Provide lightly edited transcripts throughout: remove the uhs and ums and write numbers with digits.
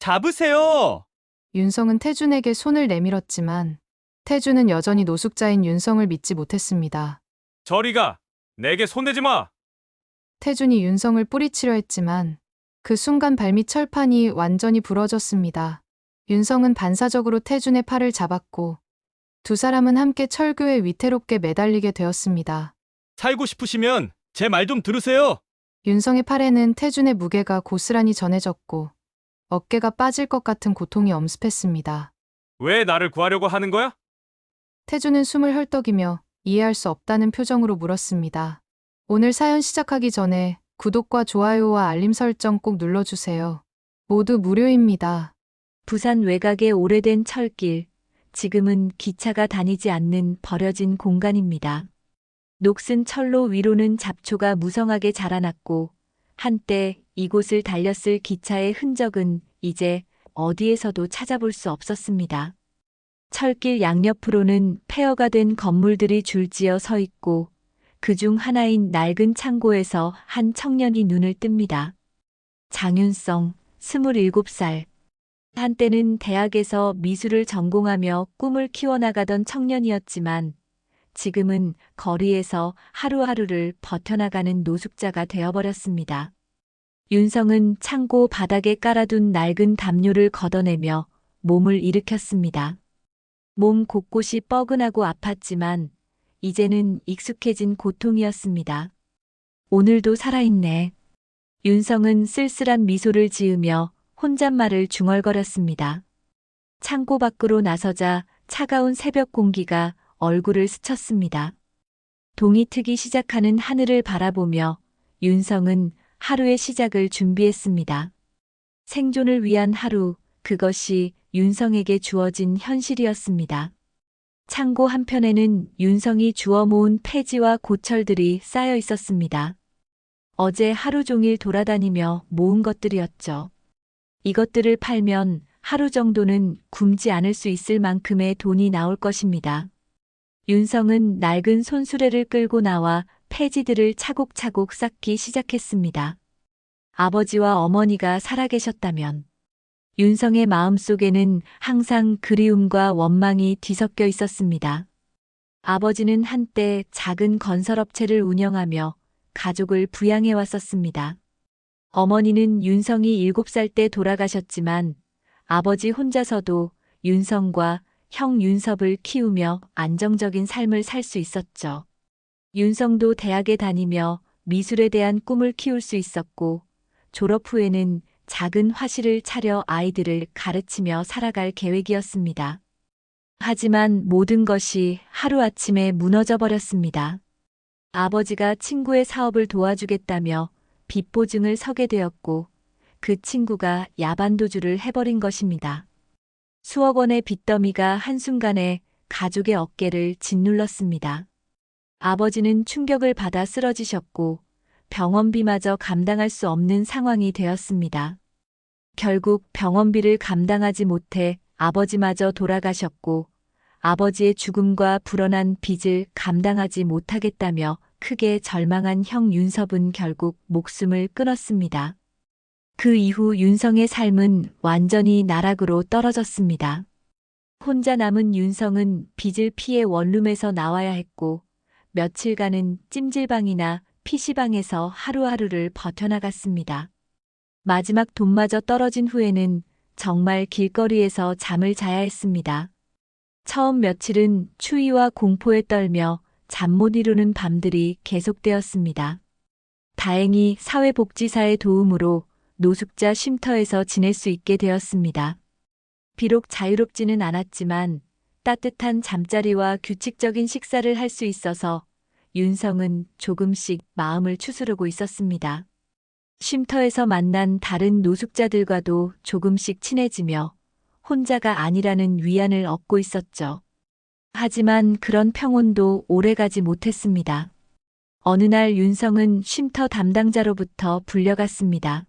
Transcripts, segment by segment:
잡으세요! 윤성은 태준에게 손을 내밀었지만 태준은 여전히 노숙자인 윤성을 믿지 못했습니다. 저리 가! 내게 손대지 마! 태준이 윤성을 뿌리치려 했지만 그 순간 발밑 철판이 완전히 부러졌습니다. 윤성은 반사적으로 태준의 팔을 잡았고 두 사람은 함께 철교에 위태롭게 매달리게 되었습니다. 살고 싶으시면 제 말 좀 들으세요! 윤성의 팔에는 태준의 무게가 고스란히 전해졌고 어깨가 빠질 것 같은 고통이 엄습했습니다. 왜 나를 구하려고 하는 거야? 태준은 숨을 헐떡이며 이해할 수 없다는 표정으로 물었습니다. 오늘 사연 시작하기 전에 구독과 좋아요와 알림 설정 꼭 눌러주세요. 모두 무료입니다. 부산 외곽의 오래된 철길, 지금은 기차가 다니지 않는 버려진 공간입니다. 녹슨 철로 위로는 잡초가 무성하게 자라났고 한때 이곳을 달렸을 기차의 흔적은 이제 어디에서도 찾아볼 수 없었습니다. 철길 양옆으로는 폐허가 된 건물들이 줄지어 서 있고 그중 하나인 낡은 창고에서 한 청년이 눈을 뜹니다. 장윤성, 27살. 한때는 대학에서 미술을 전공하며 꿈을 키워나가던 청년이었지만 지금은 거리에서 하루하루를 버텨나가는 노숙자가 되어버렸습니다. 윤성은 창고 바닥에 깔아둔 낡은 담요를 걷어내며 몸을 일으켰습니다. 몸 곳곳이 뻐근하고 아팠지만 이제는 익숙해진 고통이었습니다. 오늘도 살아있네. 윤성은 쓸쓸한 미소를 지으며 혼잣말을 중얼거렸습니다. 창고 밖으로 나서자 차가운 새벽 공기가 얼굴을 스쳤습니다. 동이 트기 시작하는 하늘을 바라보며 윤성은 하루의 시작을 준비했습니다. 생존을 위한 하루, 그것이 윤성에게 주어진 현실이었습니다. 창고 한편에는 윤성이 주워 모은 폐지와 고철들이 쌓여 있었습니다. 어제 하루 종일 돌아다니며 모은 것들이었죠. 이것들을 팔면 하루 정도는 굶지 않을 수 있을 만큼의 돈이 나올 것입니다. 윤성은 낡은 손수레를 끌고 나와 폐지들을 차곡차곡 쌓기 시작했습니다. 아버지와 어머니가 살아계셨다면 윤성의 마음속에는 항상 그리움과 원망이 뒤섞여 있었습니다. 아버지는 한때 작은 건설업체를 운영하며 가족을 부양해 왔었습니다. 어머니는 윤성이 7살 때 돌아가셨지만 아버지 혼자서도 윤성과 형 윤섭을 키우며 안정적인 삶을 살 수 있었죠. 윤성도 대학에 다니며 미술에 대한 꿈을 키울 수 있었고 졸업 후에는 작은 화실을 차려 아이들을 가르치며 살아갈 계획이었습니다. 하지만 모든 것이 하루아침에 무너져 버렸습니다. 아버지가 친구의 사업을 도와주겠다며 빚보증을 서게 되었고 그 친구가 야반도주를 해버린 것입니다. 수억 원의 빚더미가 한순간에 가족의 어깨를 짓눌렀습니다. 아버지는 충격을 받아 쓰러지셨고 병원비마저 감당할 수 없는 상황이 되었습니다. 결국 병원비를 감당하지 못해 아버지마저 돌아가셨고 아버지의 죽음과 불어난 빚을 감당하지 못하겠다며 크게 절망한 형 윤섭은 결국 목숨을 끊었습니다. 그 이후 윤성의 삶은 완전히 나락으로 떨어졌습니다. 혼자 남은 윤성은 빚을 피해 원룸에서 나와야 했고 며칠간은 찜질방이나 PC방에서 하루하루를 버텨나갔습니다. 마지막 돈마저 떨어진 후에는 정말 길거리에서 잠을 자야 했습니다. 처음 며칠은 추위와 공포에 떨며 잠 못 이루는 밤들이 계속되었습니다. 다행히 사회복지사의 도움으로 노숙자 쉼터에서 지낼 수 있게 되었습니다. 비록 자유롭지는 않았지만 따뜻한 잠자리와 규칙적인 식사를 할 수 있어서 윤성은 조금씩 마음을 추스르고 있었습니다. 쉼터에서 만난 다른 노숙자들과도 조금씩 친해지며 혼자가 아니라는 위안을 얻고 있었죠. 하지만 그런 평온도 오래가지 못했습니다. 어느 날 윤성은 쉼터 담당자로부터 불려갔습니다.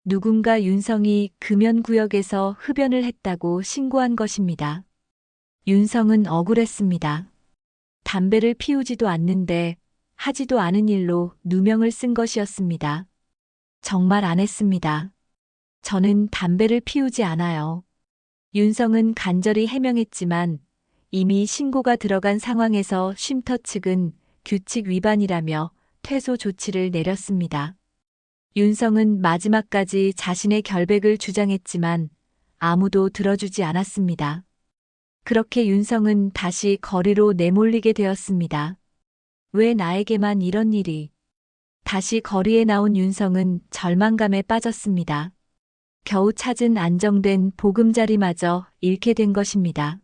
누군가 윤성이 금연구역에서 흡연을 했다고 신고한 것입니다. 윤성은 억울했습니다. 담배를 피우지도 않는데 하지도 않은 일로 누명을 쓴 것이었습니다. 정말 안 했습니다. 저는 담배를 피우지 않아요. 윤성은 간절히 해명했지만 이미 신고가 들어간 상황에서 쉼터 측은 규칙 위반이라며 퇴소 조치를 내렸습니다. 윤성은 마지막까지 자신의 결백을 주장했지만 아무도 들어주지 않았습니다. 그렇게 윤성은 다시 거리로 내몰리게 되었습니다. 왜 나에게만 이런 일이? 다시 거리에 나온 윤성은 절망감에 빠졌습니다. 겨우 찾은 안정된 보금자리마저 잃게 된 것입니다.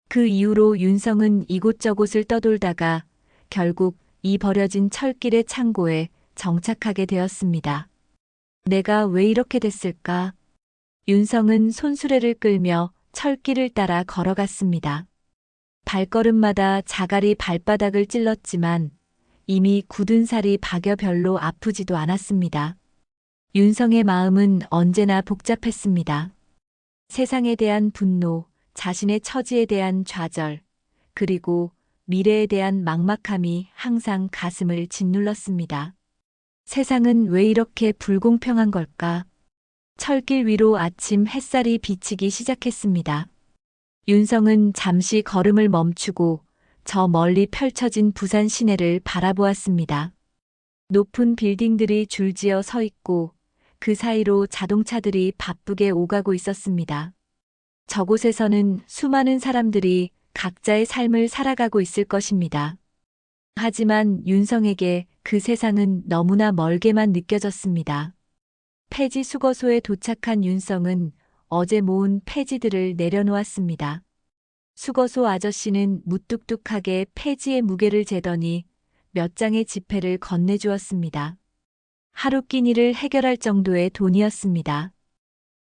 그 이후로 윤성은 이곳저곳을 떠돌다가 결국 이 버려진 철길의 창고에 정착하게 되었습니다. 내가 왜 이렇게 됐을까? 윤성은 손수레를 끌며 철길을 따라 걸어갔습니다. 발걸음마다 자갈이 발바닥을 찔렀지만 이미 굳은 살이 박여 별로 아프지도 않았습니다. 윤성의 마음은 언제나 복잡했습니다. 세상에 대한 분노, 자신의 처지에 대한 좌절, 그리고 미래에 대한 막막함이 항상 가슴을 짓눌렀습니다. 세상은 왜 이렇게 불공평한 걸까? 철길 위로 아침 햇살이 비치기 시작했습니다. 윤성은 잠시 걸음을 멈추고 저 멀리 펼쳐진 부산 시내를 바라보았습니다. 높은 빌딩들이 줄지어 서 있고 그 사이로 자동차들이 바쁘게 오가고 있었습니다. 저곳에서는 수많은 사람들이 각자의 삶을 살아가고 있을 것입니다. 하지만 윤성에게 그 세상은 너무나 멀게만 느껴졌습니다. 폐지 수거소에 도착한 윤성은 어제 모은 폐지들을 내려놓았습니다. 수거소 아저씨는 무뚝뚝하게 폐지의 무게를 재더니 몇 장의 지폐를 건네주었습니다. 하루 끼니를 해결할 정도의 돈이었습니다.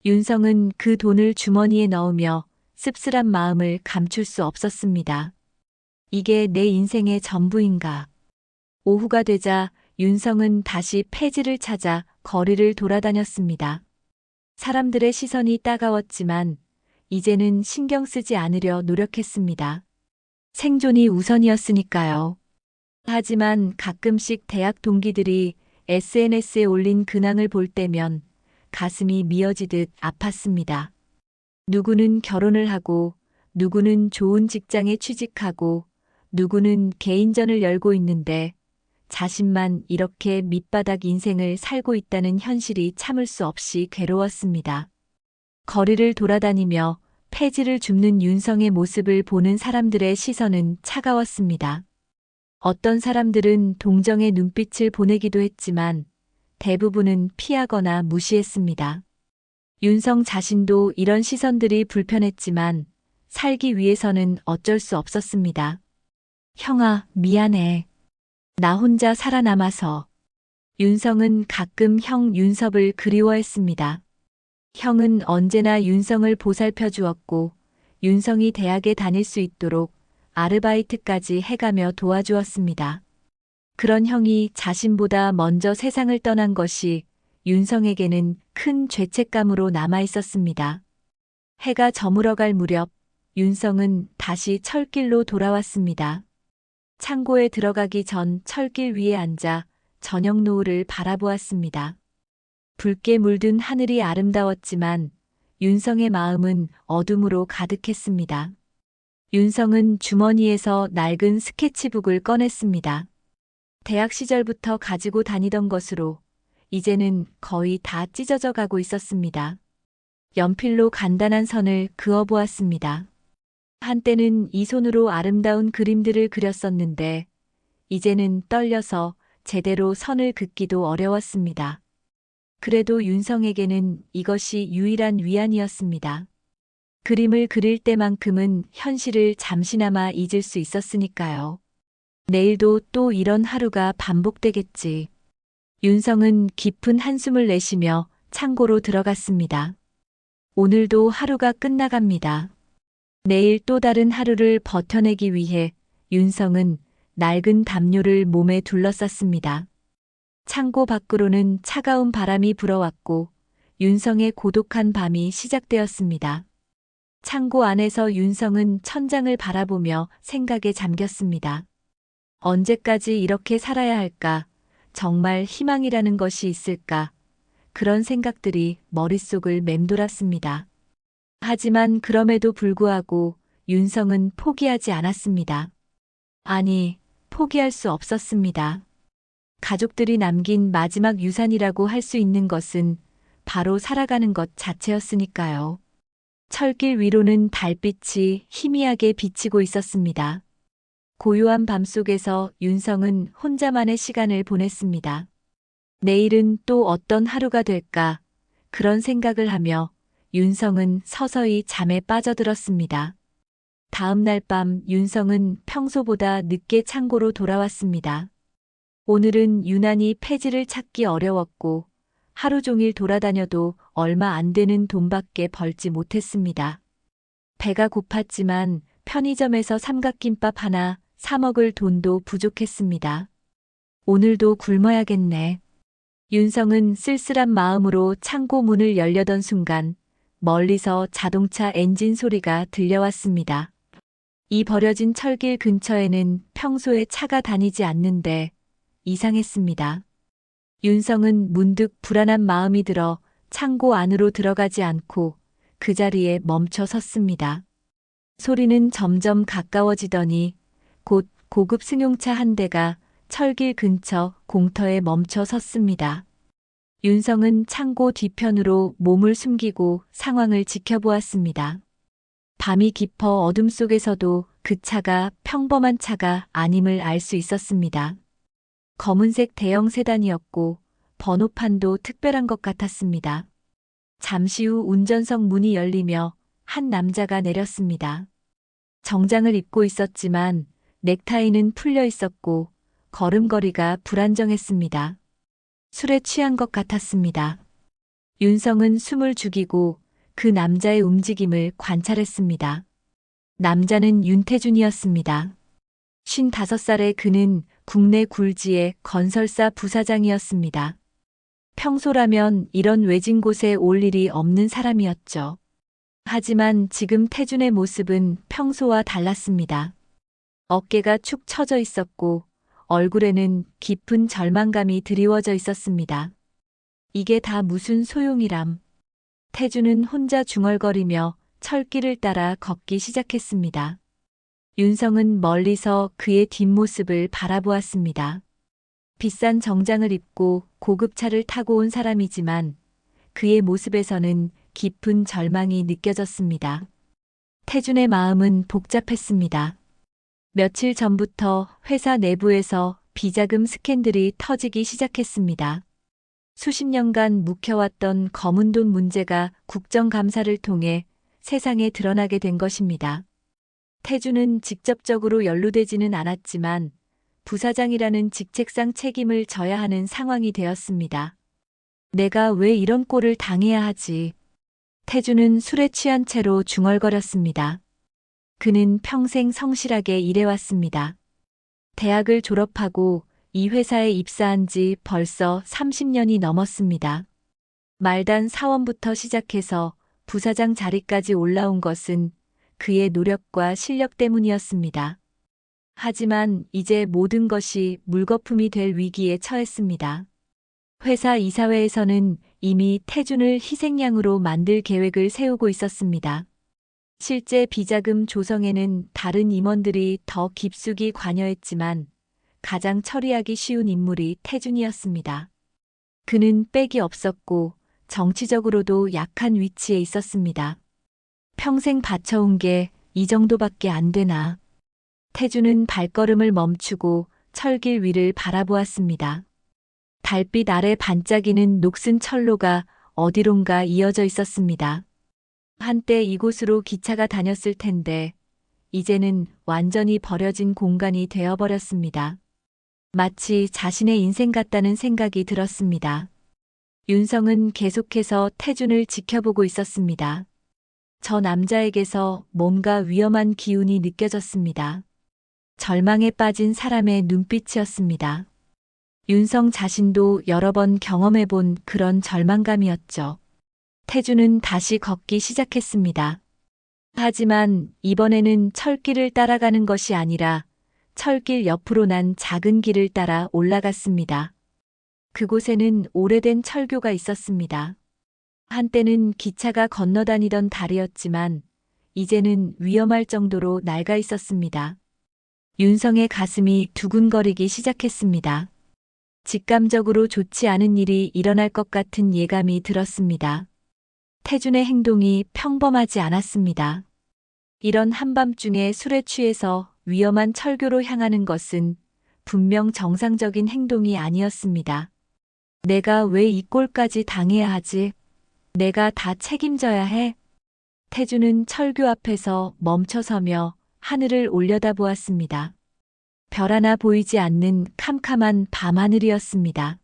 윤성은 그 돈을 주머니에 넣으며 씁쓸한 마음을 감출 수 없었습니다. 이게 내 인생의 전부인가? 오후가 되자 윤성은 다시 폐지를 찾아 거리를 돌아다녔습니다. 사람들의 시선이 따가웠지만 이제는 신경 쓰지 않으려 노력했습니다. 생존이 우선이었으니까요. 하지만 가끔씩 대학 동기들이 SNS에 올린 근황을 볼 때면 가슴이 미어지듯 아팠습니다. 누구는 결혼을 하고, 누구는 좋은 직장에 취직하고, 누구는 개인전을 열고 있는데 자신만 이렇게 밑바닥 인생을 살고 있다는 현실이 참을 수 없이 괴로웠습니다. 거리를 돌아다니며 폐지를 줍는 윤성의 모습을 보는 사람들의 시선은 차가웠습니다. 어떤 사람들은 동정의 눈빛을 보내기도 했지만 대부분은 피하거나 무시했습니다. 윤성 자신도 이런 시선들이 불편했지만 살기 위해서는 어쩔 수 없었습니다. 형아, 미안해. 나 혼자 살아남아서. 윤성은 가끔 형 윤섭을 그리워했습니다. 형은 언제나 윤성을 보살펴 주었고 윤성이 대학에 다닐 수 있도록 아르바이트까지 해가며 도와주었습니다. 그런 형이 자신보다 먼저 세상을 떠난 것이 윤성에게는 큰 죄책감으로 남아 있었습니다. 해가 저물어갈 무렵 윤성은 다시 철길로 돌아왔습니다. 창고에 들어가기 전 철길 위에 앉아 저녁 노을을 바라보았습니다. 붉게 물든 하늘이 아름다웠지만 윤성의 마음은 어둠으로 가득했습니다. 윤성은 주머니에서 낡은 스케치북을 꺼냈습니다. 대학 시절부터 가지고 다니던 것으로 이제는 거의 다 찢어져 가고 있었습니다. 연필로 간단한 선을 그어보았습니다. 한때는 이 손으로 아름다운 그림들을 그렸었는데 이제는 떨려서 제대로 선을 긋기도 어려웠습니다. 그래도 윤성에게는 이것이 유일한 위안이었습니다. 그림을 그릴 때만큼은 현실을 잠시나마 잊을 수 있었으니까요. 내일도 또 이런 하루가 반복되겠지. 윤성은 깊은 한숨을 내쉬며 창고로 들어갔습니다. 오늘도 하루가 끝나갑니다. 내일 또 다른 하루를 버텨내기 위해 윤성은 낡은 담요를 몸에 둘러쌌습니다. 창고 밖으로는 차가운 바람이 불어왔고 윤성의 고독한 밤이 시작되었습니다. 창고 안에서 윤성은 천장을 바라보며 생각에 잠겼습니다. 언제까지 이렇게 살아야 할까? 정말 희망이라는 것이 있을까? 그런 생각들이 머릿속을 맴돌았습니다. 하지만 그럼에도 불구하고 윤성은 포기하지 않았습니다. 아니, 포기할 수 없었습니다. 가족들이 남긴 마지막 유산이라고 할 수 있는 것은 바로 살아가는 것 자체였으니까요. 철길 위로는 달빛이 희미하게 비치고 있었습니다. 고요한 밤속에서 윤성은 혼자만의 시간을 보냈습니다. 내일은 또 어떤 하루가 될까? 그런 생각을 하며 윤성은 서서히 잠에 빠져들었습니다. 다음 날 밤 윤성은 평소보다 늦게 창고로 돌아왔습니다. 오늘은 유난히 폐지를 찾기 어려웠고 하루 종일 돌아다녀도 얼마 안 되는 돈밖에 벌지 못했습니다. 배가 고팠지만 편의점에서 삼각김밥 하나 사 먹을 돈도 부족했습니다. 오늘도 굶어야겠네. 윤성은 쓸쓸한 마음으로 창고 문을 열려던 순간 멀리서 자동차 엔진 소리가 들려왔습니다. 이 버려진 철길 근처에는 평소에 차가 다니지 않는데 이상했습니다. 윤성은 문득 불안한 마음이 들어 창고 안으로 들어가지 않고 그 자리에 멈춰 섰습니다. 소리는 점점 가까워지더니 곧 고급 승용차 한 대가 철길 근처 공터에 멈춰 섰습니다. 윤성은 창고 뒤편으로 몸을 숨기고 상황을 지켜보았습니다. 밤이 깊어 어둠 속에서도 그 차가 평범한 차가 아님을 알 수 있었습니다. 검은색 대형 세단이었고 번호판도 특별한 것 같았습니다. 잠시 후 운전석 문이 열리며 한 남자가 내렸습니다. 정장을 입고 있었지만 넥타이는 풀려 있었고 걸음걸이가 불안정했습니다. 술에 취한 것 같았습니다. 윤성은 숨을 죽이고 그 남자의 움직임을 관찰했습니다. 남자는 윤태준이었습니다. 55살의 그는 국내 굴지의 건설사 부사장이었습니다. 평소라면 이런 외진 곳에 올 일이 없는 사람이었죠. 하지만 지금 태준의 모습은 평소와 달랐습니다. 어깨가 축 처져 있었고 얼굴에는 깊은 절망감이 드리워져 있었습니다. 이게 다 무슨 소용이람. 태준은 혼자 중얼거리며 철길을 따라 걷기 시작했습니다. 윤성은 멀리서 그의 뒷모습을 바라보았습니다. 비싼 정장을 입고 고급차를 타고 온 사람이지만 그의 모습에서는 깊은 절망이 느껴졌습니다. 태준의 마음은 복잡했습니다. 며칠 전부터 회사 내부에서 비자금 스캔들이 터지기 시작했습니다. 수십 년간 묵혀왔던 검은 돈 문제가 국정감사를 통해 세상에 드러나게 된 것입니다. 태준은 직접적으로 연루되지는 않았지만 부사장이라는 직책상 책임을 져야 하는 상황이 되었습니다. 내가 왜 이런 꼴을 당해야 하지? 태준은 술에 취한 채로 중얼거렸습니다. 그는 평생 성실하게 일해왔습니다. 대학을 졸업하고 이 회사에 입사한 지 벌써 30년이 넘었습니다. 말단 사원부터 시작해서 부사장 자리까지 올라온 것은 그의 노력과 실력 때문이었습니다. 하지만 이제 모든 것이 물거품이 될 위기에 처했습니다. 회사 이사회에서는 이미 태준을 희생양으로 만들 계획을 세우고 있었습니다. 실제 비자금 조성에는 다른 임원들이 더 깊숙이 관여했지만 가장 처리하기 쉬운 인물이 태준이었습니다. 그는 빽이 없었고 정치적으로도 약한 위치에 있었습니다. 평생 바쳐온 게 이 정도밖에 안 되나. 태준은 발걸음을 멈추고 철길 위를 바라보았습니다. 달빛 아래 반짝이는 녹슨 철로가 어디론가 이어져 있었습니다. 한때 이곳으로 기차가 다녔을 텐데 이제는 완전히 버려진 공간이 되어버렸습니다. 마치 자신의 인생 같다는 생각이 들었습니다. 윤성은 계속해서 태준을 지켜보고 있었습니다. 저 남자에게서 뭔가 위험한 기운이 느껴졌습니다. 절망에 빠진 사람의 눈빛이었습니다. 윤성 자신도 여러 번 경험해본 그런 절망감이었죠. 태준은 다시 걷기 시작했습니다. 하지만 이번에는 철길을 따라가는 것이 아니라 철길 옆으로 난 작은 길을 따라 올라갔습니다. 그곳에는 오래된 철교가 있었습니다. 한때는 기차가 건너다니던 다리였지만 이제는 위험할 정도로 낡아 있었습니다. 윤성의 가슴이 두근거리기 시작했습니다. 직감적으로 좋지 않은 일이 일어날 것 같은 예감이 들었습니다. 태준의 행동이 평범하지 않았습니다. 이런 한밤중에 술에 취해서 위험한 철교로 향하는 것은 분명 정상적인 행동이 아니었습니다. 내가 왜 이 꼴까지 당해야 하지? 내가 다 책임져야 해? 태준은 철교 앞에서 멈춰서며 하늘을 올려다보았습니다. 별 하나 보이지 않는 캄캄한 밤하늘이었습니다.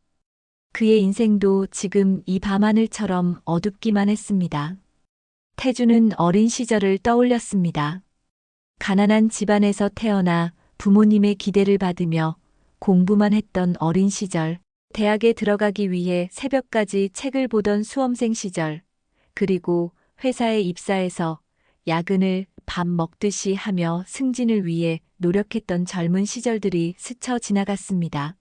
그의 인생도 지금 이 밤하늘처럼 어둡기만 했습니다. 태준은 어린 시절을 떠올렸습니다. 가난한 집안에서 태어나 부모님의 기대를 받으며 공부만 했던 어린 시절, 대학에 들어가기 위해 새벽까지 책을 보던 수험생 시절, 그리고 회사에 입사해서 야근을 밥 먹듯이 하며 승진을 위해 노력했던 젊은 시절들이 스쳐 지나갔습니다.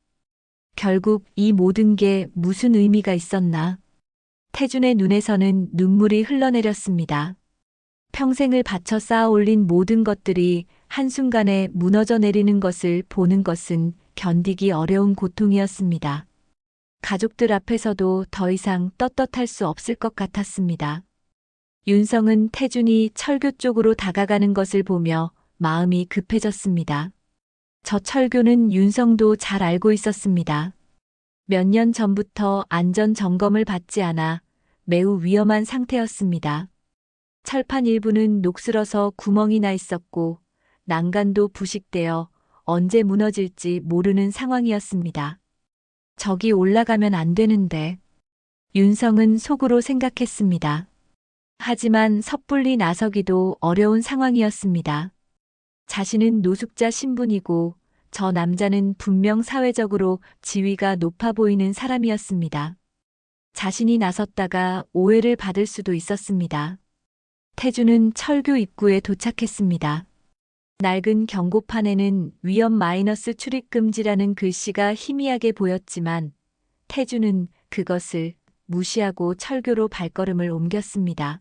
결국 이 모든 게 무슨 의미가 있었나? 태준의 눈에서는 눈물이 흘러내렸습니다. 평생을 바쳐 쌓아 올린 모든 것들이 한순간에 무너져 내리는 것을 보는 것은 견디기 어려운 고통이었습니다. 가족들 앞에서도 더 이상 떳떳할 수 없을 것 같았습니다. 윤성은 태준이 철교 쪽으로 다가가는 것을 보며 마음이 급해졌습니다. 저 철교는 윤성도 잘 알고 있었습니다. 몇 년 전부터 안전 점검을 받지 않아 매우 위험한 상태였습니다. 철판 일부는 녹슬어서 구멍이 나 있었고 난간도 부식되어 언제 무너질지 모르는 상황이었습니다. 저기 올라가면 안 되는데. 윤성은 속으로 생각했습니다. 하지만 섣불리 나서기도 어려운 상황이었습니다. 자신은 노숙자 신분이고 저 남자는 분명 사회적으로 지위가 높아 보이는 사람이었습니다. 자신이 나섰다가 오해를 받을 수도 있었습니다. 태준은 철교 입구에 도착했습니다. 낡은 경고판에는 위험 마이너스 출입 금지라는 글씨가 희미하게 보였지만 태준은 그것을 무시하고 철교로 발걸음을 옮겼습니다.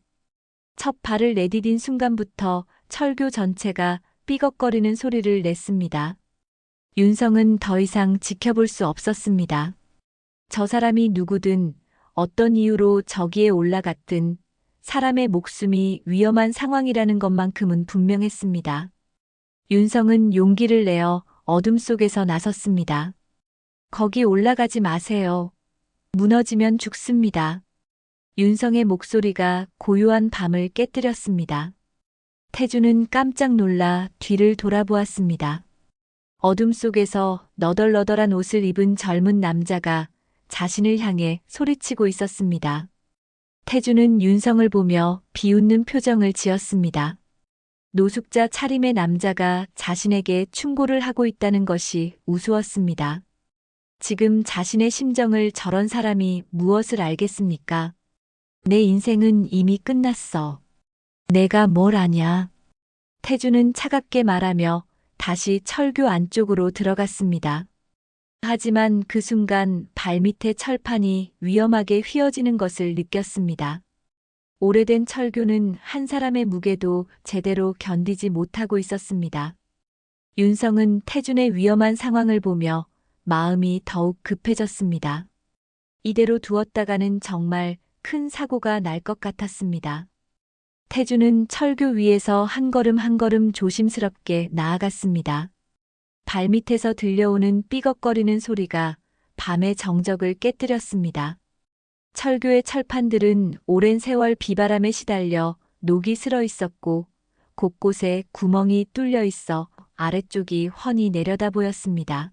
첫 발을 내디딘 순간부터 철교 전체가 삐걱거리는 소리를 냈습니다. 윤성은 더 이상 지켜볼 수 없었습니다. 저 사람이 누구든 어떤 이유로 저기에 올라갔든 사람의 목숨이 위험한 상황이라는 것만큼은 분명했습니다. 윤성은 용기를 내어 어둠 속에서 나섰습니다. 거기 올라가지 마세요. 무너지면 죽습니다. 윤성의 목소리가 고요한 밤을 깨뜨렸습니다. 태준은 깜짝 놀라 뒤를 돌아보았습니다. 어둠 속에서 너덜너덜한 옷을 입은 젊은 남자가 자신을 향해 소리치고 있었습니다. 태준은 윤성을 보며 비웃는 표정을 지었습니다. 노숙자 차림의 남자가 자신에게 충고를 하고 있다는 것이 우스웠습니다. 지금 자신의 심정을 저런 사람이 무엇을 알겠습니까? 내 인생은 이미 끝났어. 내가 뭘 아냐? 태준은 차갑게 말하며 다시 철교 안쪽으로 들어갔습니다. 하지만 그 순간 발밑의 철판이 위험하게 휘어지는 것을 느꼈습니다. 오래된 철교는 한 사람의 무게도 제대로 견디지 못하고 있었습니다. 윤성은 태준의 위험한 상황을 보며 마음이 더욱 급해졌습니다. 이대로 두었다가는 정말 큰 사고가 날 것 같았습니다. 태준은 철교 위에서 한 걸음 한 걸음 조심스럽게 나아갔습니다. 발밑에서 들려오는 삐걱거리는 소리가 밤의 정적을 깨뜨렸습니다. 철교의 철판들은 오랜 세월 비바람에 시달려 녹이 슬어 있었고 곳곳에 구멍이 뚫려 있어 아래쪽이 훤히 내려다 보였습니다.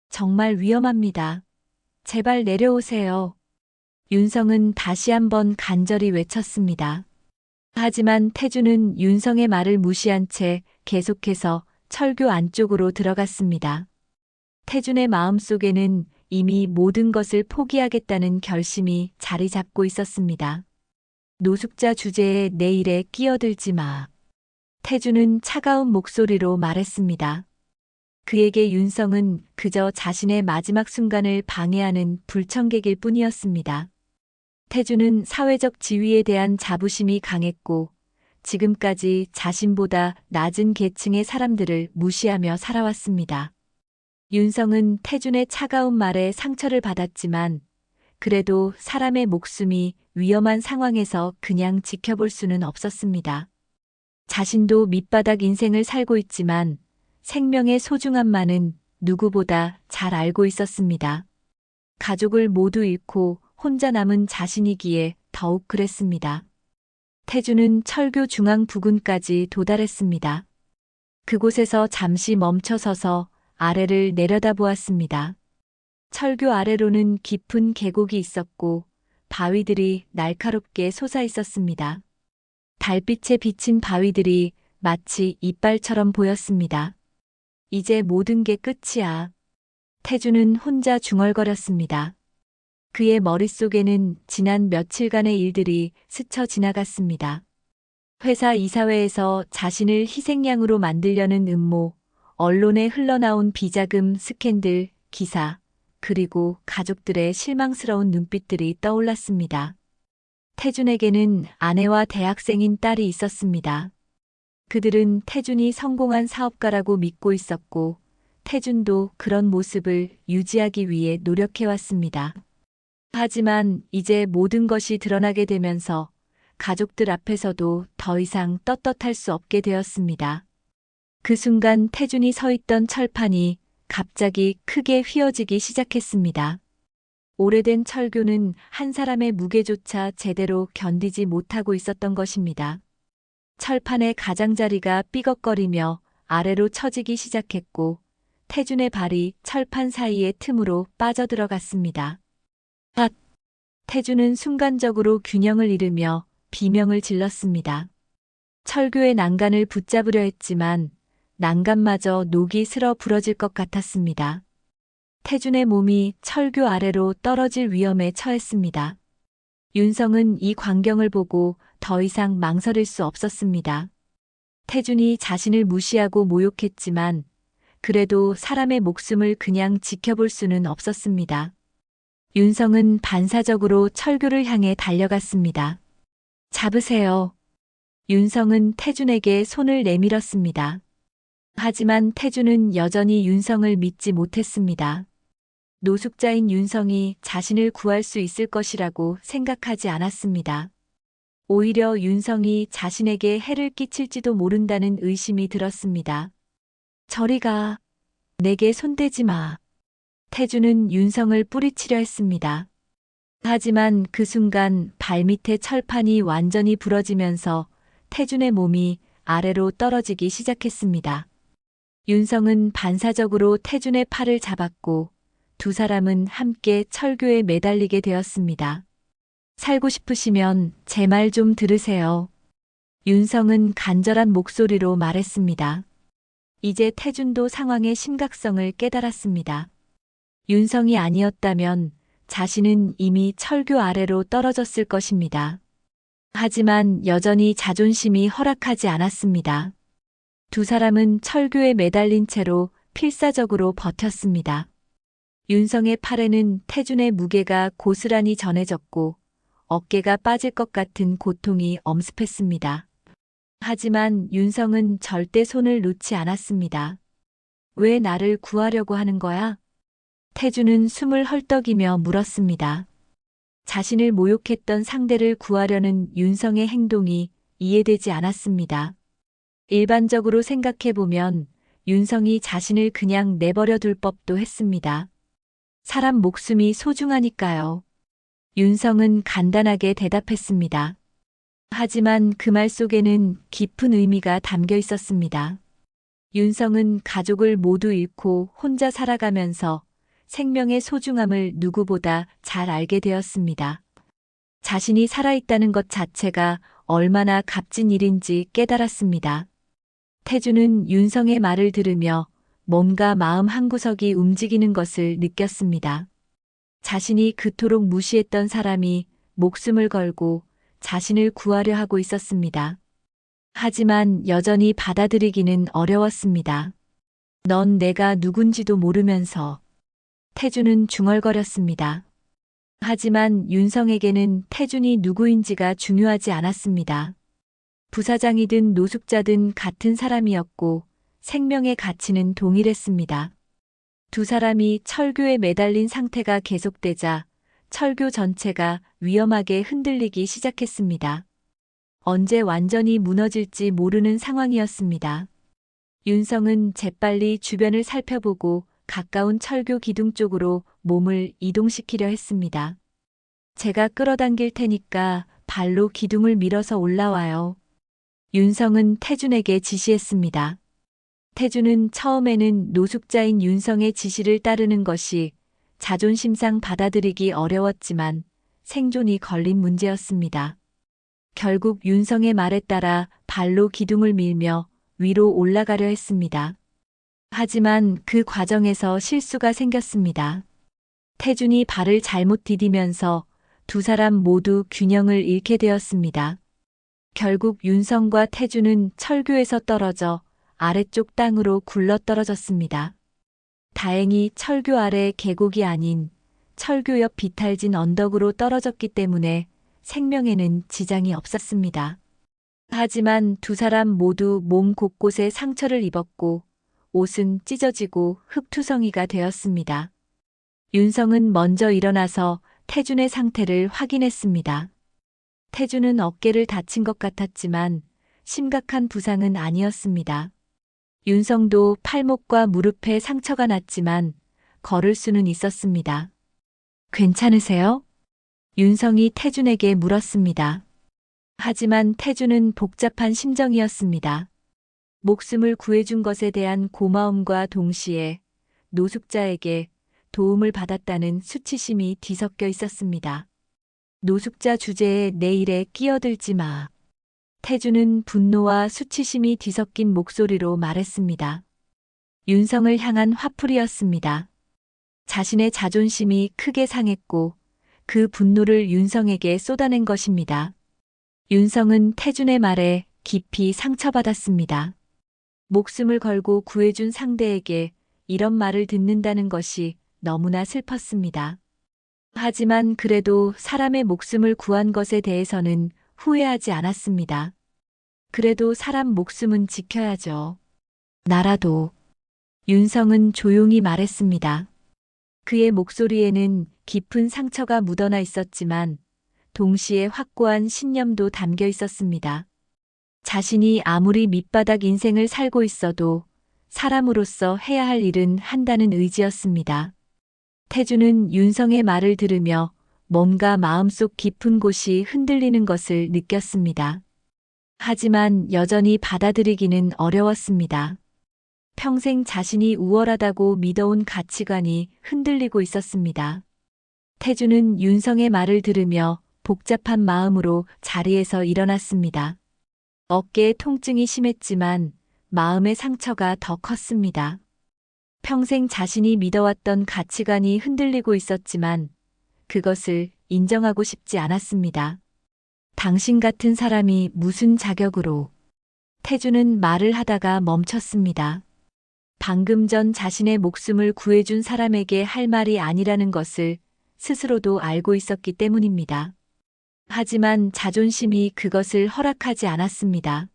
정말 위험합니다. 제발 내려오세요. 윤성은 다시 한번 간절히 외쳤습니다. 하지만 태준은 윤성의 말을 무시한 채 계속해서 철교 안쪽으로 들어갔습니다. 태준의 마음속에는 이미 모든 것을 포기하겠다는 결심이 자리 잡고 있었습니다. 노숙자 주제에 내 일에 끼어들지 마. 태준은 차가운 목소리로 말했습니다. 그에게 윤성은 그저 자신의 마지막 순간을 방해하는 불청객일 뿐이었습니다. 태주는 사회적 지위에 대한 자부심이 강했고 지금까지 자신보다 낮은 계층의 사람들을 무시하며 살아왔습니다. 윤성은 태준의 차가운 말에 상처를 받았지만 그래도 사람의 목숨이 위험한 상황에서 그냥 지켜볼 수는 없었습니다. 자신도 밑바닥 인생을 살고 있지만 생명의 소중함만은 누구보다 잘 알고 있었습니다. 가족을 모두 잃고 혼자 남은 자신이기에 더욱 그랬습니다. 태주는 철교 중앙 부근까지 도달했습니다. 그곳에서 잠시 멈춰서서 아래를 내려다보았습니다. 철교 아래로는 깊은 계곡이 있었고 바위들이 날카롭게 솟아 있었습니다. 달빛에 비친 바위들이 마치 이빨처럼 보였습니다. 이제 모든 게 끝이야. 태주는 혼자 중얼거렸습니다. 그의 머릿속에는 지난 며칠간의 일들이 스쳐 지나갔습니다. 회사 이사회에서 자신을 희생양으로 만들려는 음모, 언론에 흘러나온 비자금 스캔들, 기사, 그리고 가족들의 실망스러운 눈빛들이 떠올랐습니다. 태준에게는 아내와 대학생인 딸이 있었습니다. 그들은 태준이 성공한 사업가라고 믿고 있었고, 태준도 그런 모습을 유지하기 위해 노력해왔습니다. 하지만 이제 모든 것이 드러나게 되면서 가족들 앞에서도 더 이상 떳떳할 수 없게 되었습니다. 그 순간 태준이 서 있던 철판이 갑자기 크게 휘어지기 시작했습니다. 오래된 철교는 한 사람의 무게조차 제대로 견디지 못하고 있었던 것입니다. 철판의 가장자리가 삐걱거리며 아래로 처지기 시작했고 태준의 발이 철판 사이의 틈으로 빠져들어갔습니다. 앗! 태준은 순간적으로 균형을 잃으며 비명을 질렀습니다. 철교의 난간을 붙잡으려 했지만 난간마저 녹이 슬어 부러질 것 같았습니다. 태준의 몸이 철교 아래로 떨어질 위험에 처했습니다. 윤성은 이 광경을 보고 더 이상 망설일 수 없었습니다. 태준이 자신을 무시하고 모욕했지만 그래도 사람의 목숨을 그냥 지켜볼 수는 없었습니다. 윤성은 반사적으로 철교를 향해 달려갔습니다. 잡으세요. 윤성은 태준에게 손을 내밀었습니다. 하지만 태준은 여전히 윤성을 믿지 못했습니다. 노숙자인 윤성이 자신을 구할 수 있을 것이라고 생각하지 않았습니다. 오히려 윤성이 자신에게 해를 끼칠지도 모른다는 의심이 들었습니다. 저리 가. 내게 손대지 마. 태준은 윤성을 뿌리치려 했습니다. 하지만 그 순간 발밑의 철판이 완전히 부러지면서 태준의 몸이 아래로 떨어지기 시작했습니다. 윤성은 반사적으로 태준의 팔을 잡았고 두 사람은 함께 철교에 매달리게 되었습니다. 살고 싶으시면 제 말 좀 들으세요. 윤성은 간절한 목소리로 말했습니다. 이제 태준도 상황의 심각성을 깨달았습니다. 윤성이 아니었다면 자신은 이미 철교 아래로 떨어졌을 것입니다. 하지만 여전히 자존심이 허락하지 않았습니다. 두 사람은 철교에 매달린 채로 필사적으로 버텼습니다. 윤성의 팔에는 태준의 무게가 고스란히 전해졌고 어깨가 빠질 것 같은 고통이 엄습했습니다. 하지만 윤성은 절대 손을 놓지 않았습니다. 왜 나를 구하려고 하는 거야? 태준은 숨을 헐떡이며 물었습니다. 자신을 모욕했던 상대를 구하려는 윤성의 행동이 이해되지 않았습니다. 일반적으로 생각해보면 윤성이 자신을 그냥 내버려 둘 법도 했습니다. 사람 목숨이 소중하니까요. 윤성은 간단하게 대답했습니다. 하지만 그 말 속에는 깊은 의미가 담겨 있었습니다. 윤성은 가족을 모두 잃고 혼자 살아가면서 생명의 소중함을 누구보다 잘 알게 되었습니다. 자신이 살아있다는 것 자체가 얼마나 값진 일인지 깨달았습니다. 태준은 윤성의 말을 들으며 몸과 마음 한구석이 움직이는 것을 느꼈습니다. 자신이 그토록 무시했던 사람이 목숨을 걸고 자신을 구하려 하고 있었습니다. 하지만 여전히 받아들이기는 어려웠습니다. 넌 내가 누군지도 모르면서. 태준은 중얼거렸습니다. 하지만 윤성에게는 태준이 누구인지가 중요하지 않았습니다. 부사장이든 노숙자든 같은 사람이었고 생명의 가치는 동일했습니다. 두 사람이 철교에 매달린 상태가 계속되자 철교 전체가 위험하게 흔들리기 시작했습니다. 언제 완전히 무너질지 모르는 상황이었습니다. 윤성은 재빨리 주변을 살펴보고 가까운 철교 기둥 쪽으로 몸을 이동시키려 했습니다. 제가 끌어당길 테니까 발로 기둥을 밀어서 올라와요. 윤성은 태준에게 지시했습니다. 태준은 처음에는 노숙자인 윤성의 지시를 따르는 것이 자존심상 받아들이기 어려웠지만 생존이 걸린 문제였습니다. 결국 윤성의 말에 따라 발로 기둥을 밀며 위로 올라가려 했습니다. 하지만 그 과정에서 실수가 생겼습니다. 태준이 발을 잘못 디디면서 두 사람 모두 균형을 잃게 되었습니다. 결국 윤성과 태준은 철교에서 떨어져 아래쪽 땅으로 굴러 떨어졌습니다. 다행히 철교 아래 계곡이 아닌 철교 옆 비탈진 언덕으로 떨어졌기 때문에 생명에는 지장이 없었습니다. 하지만 두 사람 모두 몸 곳곳에 상처를 입었고 옷은 찢어지고 흙투성이가 되었습니다. 윤성은 먼저 일어나서 태준의 상태를 확인했습니다. 태준은 어깨를 다친 것 같았지만 심각한 부상은 아니었습니다. 윤성도 팔목과 무릎에 상처가 났지만 걸을 수는 있었습니다. 괜찮으세요? 윤성이 태준에게 물었습니다. 하지만 태준은 복잡한 심정이었습니다. 목숨을 구해준 것에 대한 고마움과 동시에 노숙자에게 도움을 받았다는 수치심이 뒤섞여 있었습니다. 노숙자 주제에 내 일에 끼어들지 마. 태준은 분노와 수치심이 뒤섞인 목소리로 말했습니다. 윤성을 향한 화풀이였습니다. 자신의 자존심이 크게 상했고 그 분노를 윤성에게 쏟아낸 것입니다. 윤성은 태준의 말에 깊이 상처받았습니다. 목숨을 걸고 구해준 상대에게 이런 말을 듣는다는 것이 너무나 슬펐습니다. 하지만 그래도 사람의 목숨을 구한 것에 대해서는 후회하지 않았습니다. 그래도 사람 목숨은 지켜야죠. 나라도. 윤성은 조용히 말했습니다. 그의 목소리에는 깊은 상처가 묻어나 있었지만 동시에 확고한 신념도 담겨 있었습니다. 자신이 아무리 밑바닥 인생을 살고 있어도 사람으로서 해야 할 일은 한다는 의지였습니다. 태준은 윤성의 말을 들으며 뭔가 마음속 깊은 곳이 흔들리는 것을 느꼈습니다. 하지만 여전히 받아들이기는 어려웠습니다. 평생 자신이 우월하다고 믿어온 가치관이 흔들리고 있었습니다. 태준은 윤성의 말을 들으며 복잡한 마음으로 자리에서 일어났습니다. 어깨에 통증이 심했지만 마음의 상처가 더 컸습니다. 평생 자신이 믿어왔던 가치관이 흔들리고 있었지만 그것을 인정하고 싶지 않았습니다. 당신 같은 사람이 무슨 자격으로. 태준은 말을 하다가 멈췄습니다. 방금 전 자신의 목숨을 구해준 사람에게 할 말이 아니라는 것을 스스로도 알고 있었기 때문입니다. 하지만 자존심이 그것을 허락하지 않았습니다.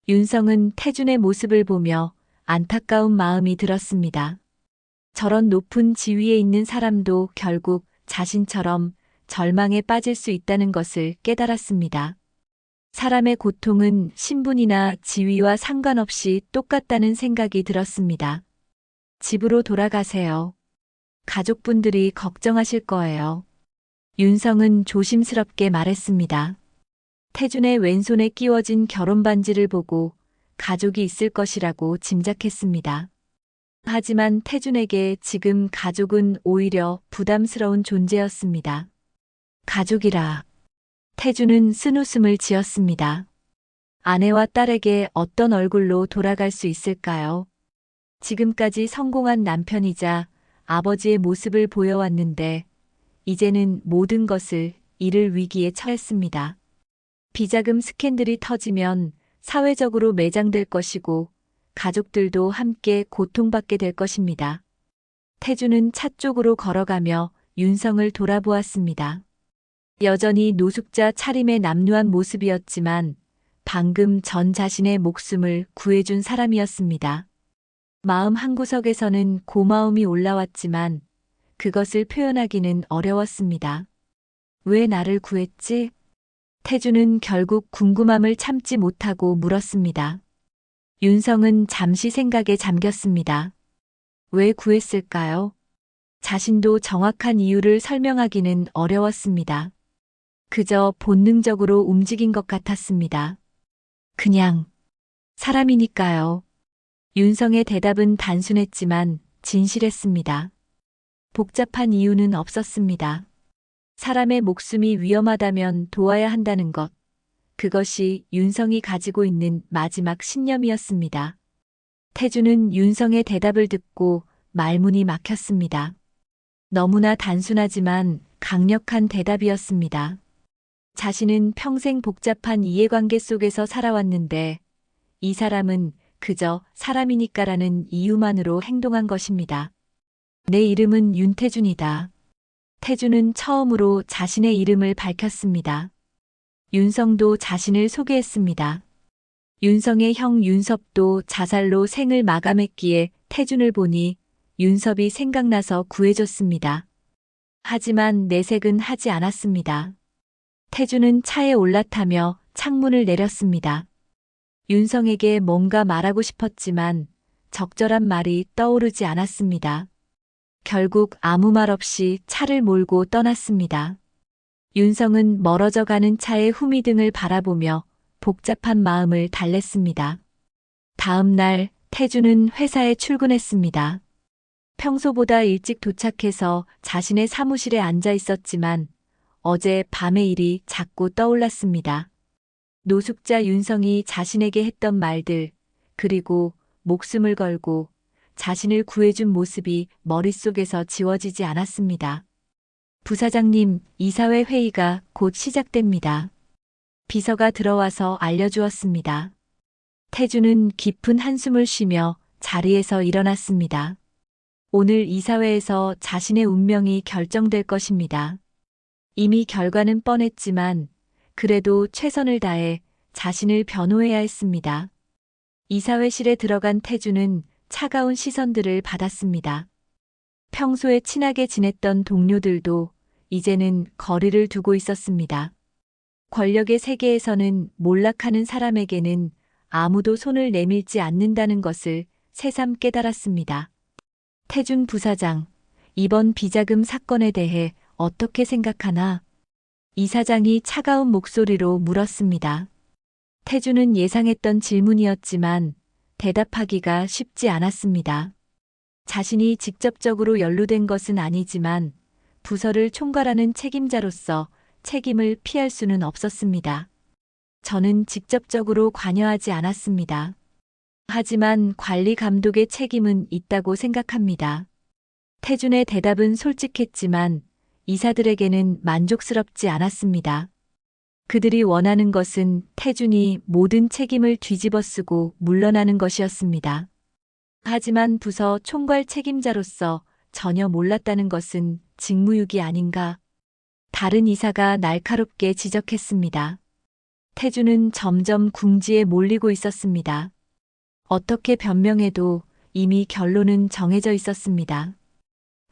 윤성은 태준의 모습을 보며 안타까운 마음이 들었습니다. 저런 높은 지위에 있는 사람도 결국 자신처럼 절망에 빠질 수 있다는 것을 깨달았습니다. 사람의 고통은 신분이나 지위와 상관없이 똑같다는 생각이 들었습니다. 집으로 돌아가세요. 가족분들이 걱정하실 거예요. 윤성은 조심스럽게 말했습니다. 태준의 왼손에 끼워진 결혼 반지를 보고 가족이 있을 것이라고 짐작했습니다. 하지만 태준에게 지금 가족은 오히려 부담스러운 존재였습니다. 가족이라. 태준은 쓴웃음을 지었습니다. 아내와 딸에게 어떤 얼굴로 돌아갈 수 있을까요? 지금까지 성공한 남편이자 아버지의 모습을 보여왔는데 이제는 모든 것을 잃을 위기에 처했습니다. 비자금 스캔들이 터지면 사회적으로 매장될 것이고 가족들도 함께 고통받게 될 것입니다. 태주는 차 쪽으로 걸어가며 윤성을 돌아보았습니다. 여전히 노숙자 차림의 남루한 모습이었지만 방금 전 자신의 목숨을 구해준 사람이었습니다. 마음 한구석에서는 고마움이 올라왔지만 그것을 표현하기는 어려웠습니다. 왜 나를 구했지? 태주는 결국 궁금함을 참지 못하고 물었습니다. 윤성은 잠시 생각에 잠겼습니다. 왜 구했을까요? 자신도 정확한 이유를 설명하기는 어려웠습니다. 그저 본능적으로 움직인 것 같았습니다. 그냥 사람이니까요. 윤성의 대답은 단순했지만 진실했습니다. 복잡한 이유는 없었습니다. 사람의 목숨이 위험하다면 도와야 한다는 것. 그것이 윤성이 가지고 있는 마지막 신념이었습니다. 태주는 윤성의 대답을 듣고 말문이 막혔습니다. 너무나 단순하지만 강력한 대답이었습니다. 자신은 평생 복잡한 이해관계 속에서 살아왔는데 이 사람은 그저 사람이니까라는 이유만으로 행동한 것입니다. 내 이름은 윤태준이다. 태준은 처음으로 자신의 이름을 밝혔습니다. 윤성도 자신을 소개했습니다. 윤성의 형 윤섭도 자살로 생을 마감했기에 태준을 보니 윤섭이 생각나서 구해줬습니다. 하지만 내색은 하지 않았습니다. 태준은 차에 올라타며 창문을 내렸습니다. 윤성에게 뭔가 말하고 싶었지만 적절한 말이 떠오르지 않았습니다. 결국 아무 말 없이 차를 몰고 떠났습니다. 윤성은 멀어져 가는 차의 후미등을 바라보며 복잡한 마음을 달랬습니다. 다음 날 태준은 회사에 출근했습니다. 평소보다 일찍 도착해서 자신의 사무실에 앉아 있었지만 어제 밤의 일이 자꾸 떠올랐습니다. 노숙자 윤성이 자신에게 했던 말들, 그리고 목숨을 걸고 자신을 구해준 모습이 머릿속에서 지워지지 않았습니다. 부사장님, 이사회 회의가 곧 시작됩니다. 비서가 들어와서 알려주었습니다. 태주는 깊은 한숨을 쉬며 자리에서 일어났습니다. 오늘 이사회에서 자신의 운명이 결정될 것입니다. 이미 결과는 뻔했지만 그래도 최선을 다해 자신을 변호해야 했습니다. 이사회실에 들어간 태주는 차가운 시선들을 받았습니다. 평소에 친하게 지냈던 동료들도 이제는 거리를 두고 있었습니다. 권력의 세계에서는 몰락하는 사람에게는 아무도 손을 내밀지 않는다는 것을 새삼 깨달았습니다. 태준 부사장, 이번 비자금 사건에 대해 어떻게 생각하나? 이사장이 차가운 목소리로 물었습니다. 태준은 예상했던 질문이었지만 대답하기가 쉽지 않았습니다. 자신이 직접적으로 연루된 것은 아니지만 부서를 총괄하는 책임자로서 책임을 피할 수는 없었습니다. 저는 직접적으로 관여하지 않았습니다. 하지만 관리 감독의 책임은 있다고 생각합니다. 태준의 대답은 솔직했지만 이사들에게는 만족스럽지 않았습니다. 그들이 원하는 것은 태준이 모든 책임을 뒤집어쓰고 물러나는 것이었습니다. 하지만 부서 총괄 책임자로서 전혀 몰랐다는 것은 직무유기 아닌가? 다른 이사가 날카롭게 지적했습니다. 태준은 점점 궁지에 몰리고 있었습니다. 어떻게 변명해도 이미 결론은 정해져 있었습니다.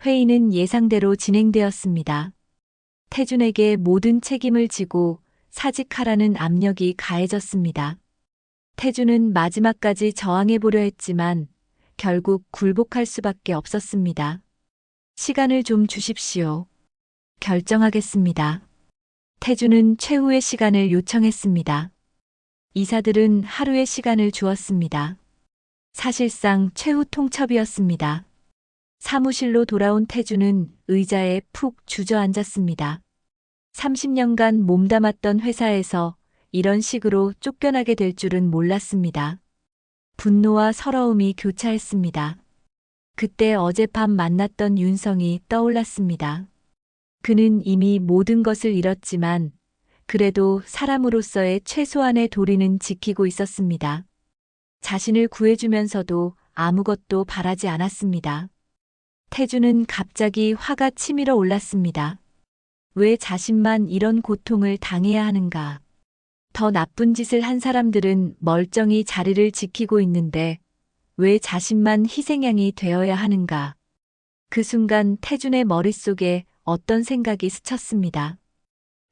회의는 예상대로 진행되었습니다. 태준에게 모든 책임을 지고 사직하라는 압력이 가해졌습니다. 태준은 마지막까지 저항해보려 했지만 결국 굴복할 수밖에 없었습니다. 시간을 좀 주십시오. 결정하겠습니다. 태준은 최후의 시간을 요청했습니다. 이사들은 하루의 시간을 주었습니다. 사실상 최후 통첩이었습니다. 사무실로 돌아온 태준은 의자에 푹 주저앉았습니다. 30년간 몸담았던 회사에서 이런 식으로 쫓겨나게 될 줄은 몰랐습니다. 분노와 서러움이 교차했습니다. 그때 어젯밤 만났던 윤성이 떠올랐습니다. 그는 이미 모든 것을 잃었지만 그래도 사람으로서의 최소한의 도리는 지키고 있었습니다. 자신을 구해주면서도 아무것도 바라지 않았습니다. 태주는 갑자기 화가 치밀어 올랐습니다. 왜 자신만 이런 고통을 당해야 하는가? 더 나쁜 짓을 한 사람들은 멀쩡히 자리를 지키고 있는데 왜 자신만 희생양이 되어야 하는가? 그 순간 태준의 머릿속에 어떤 생각이 스쳤습니다.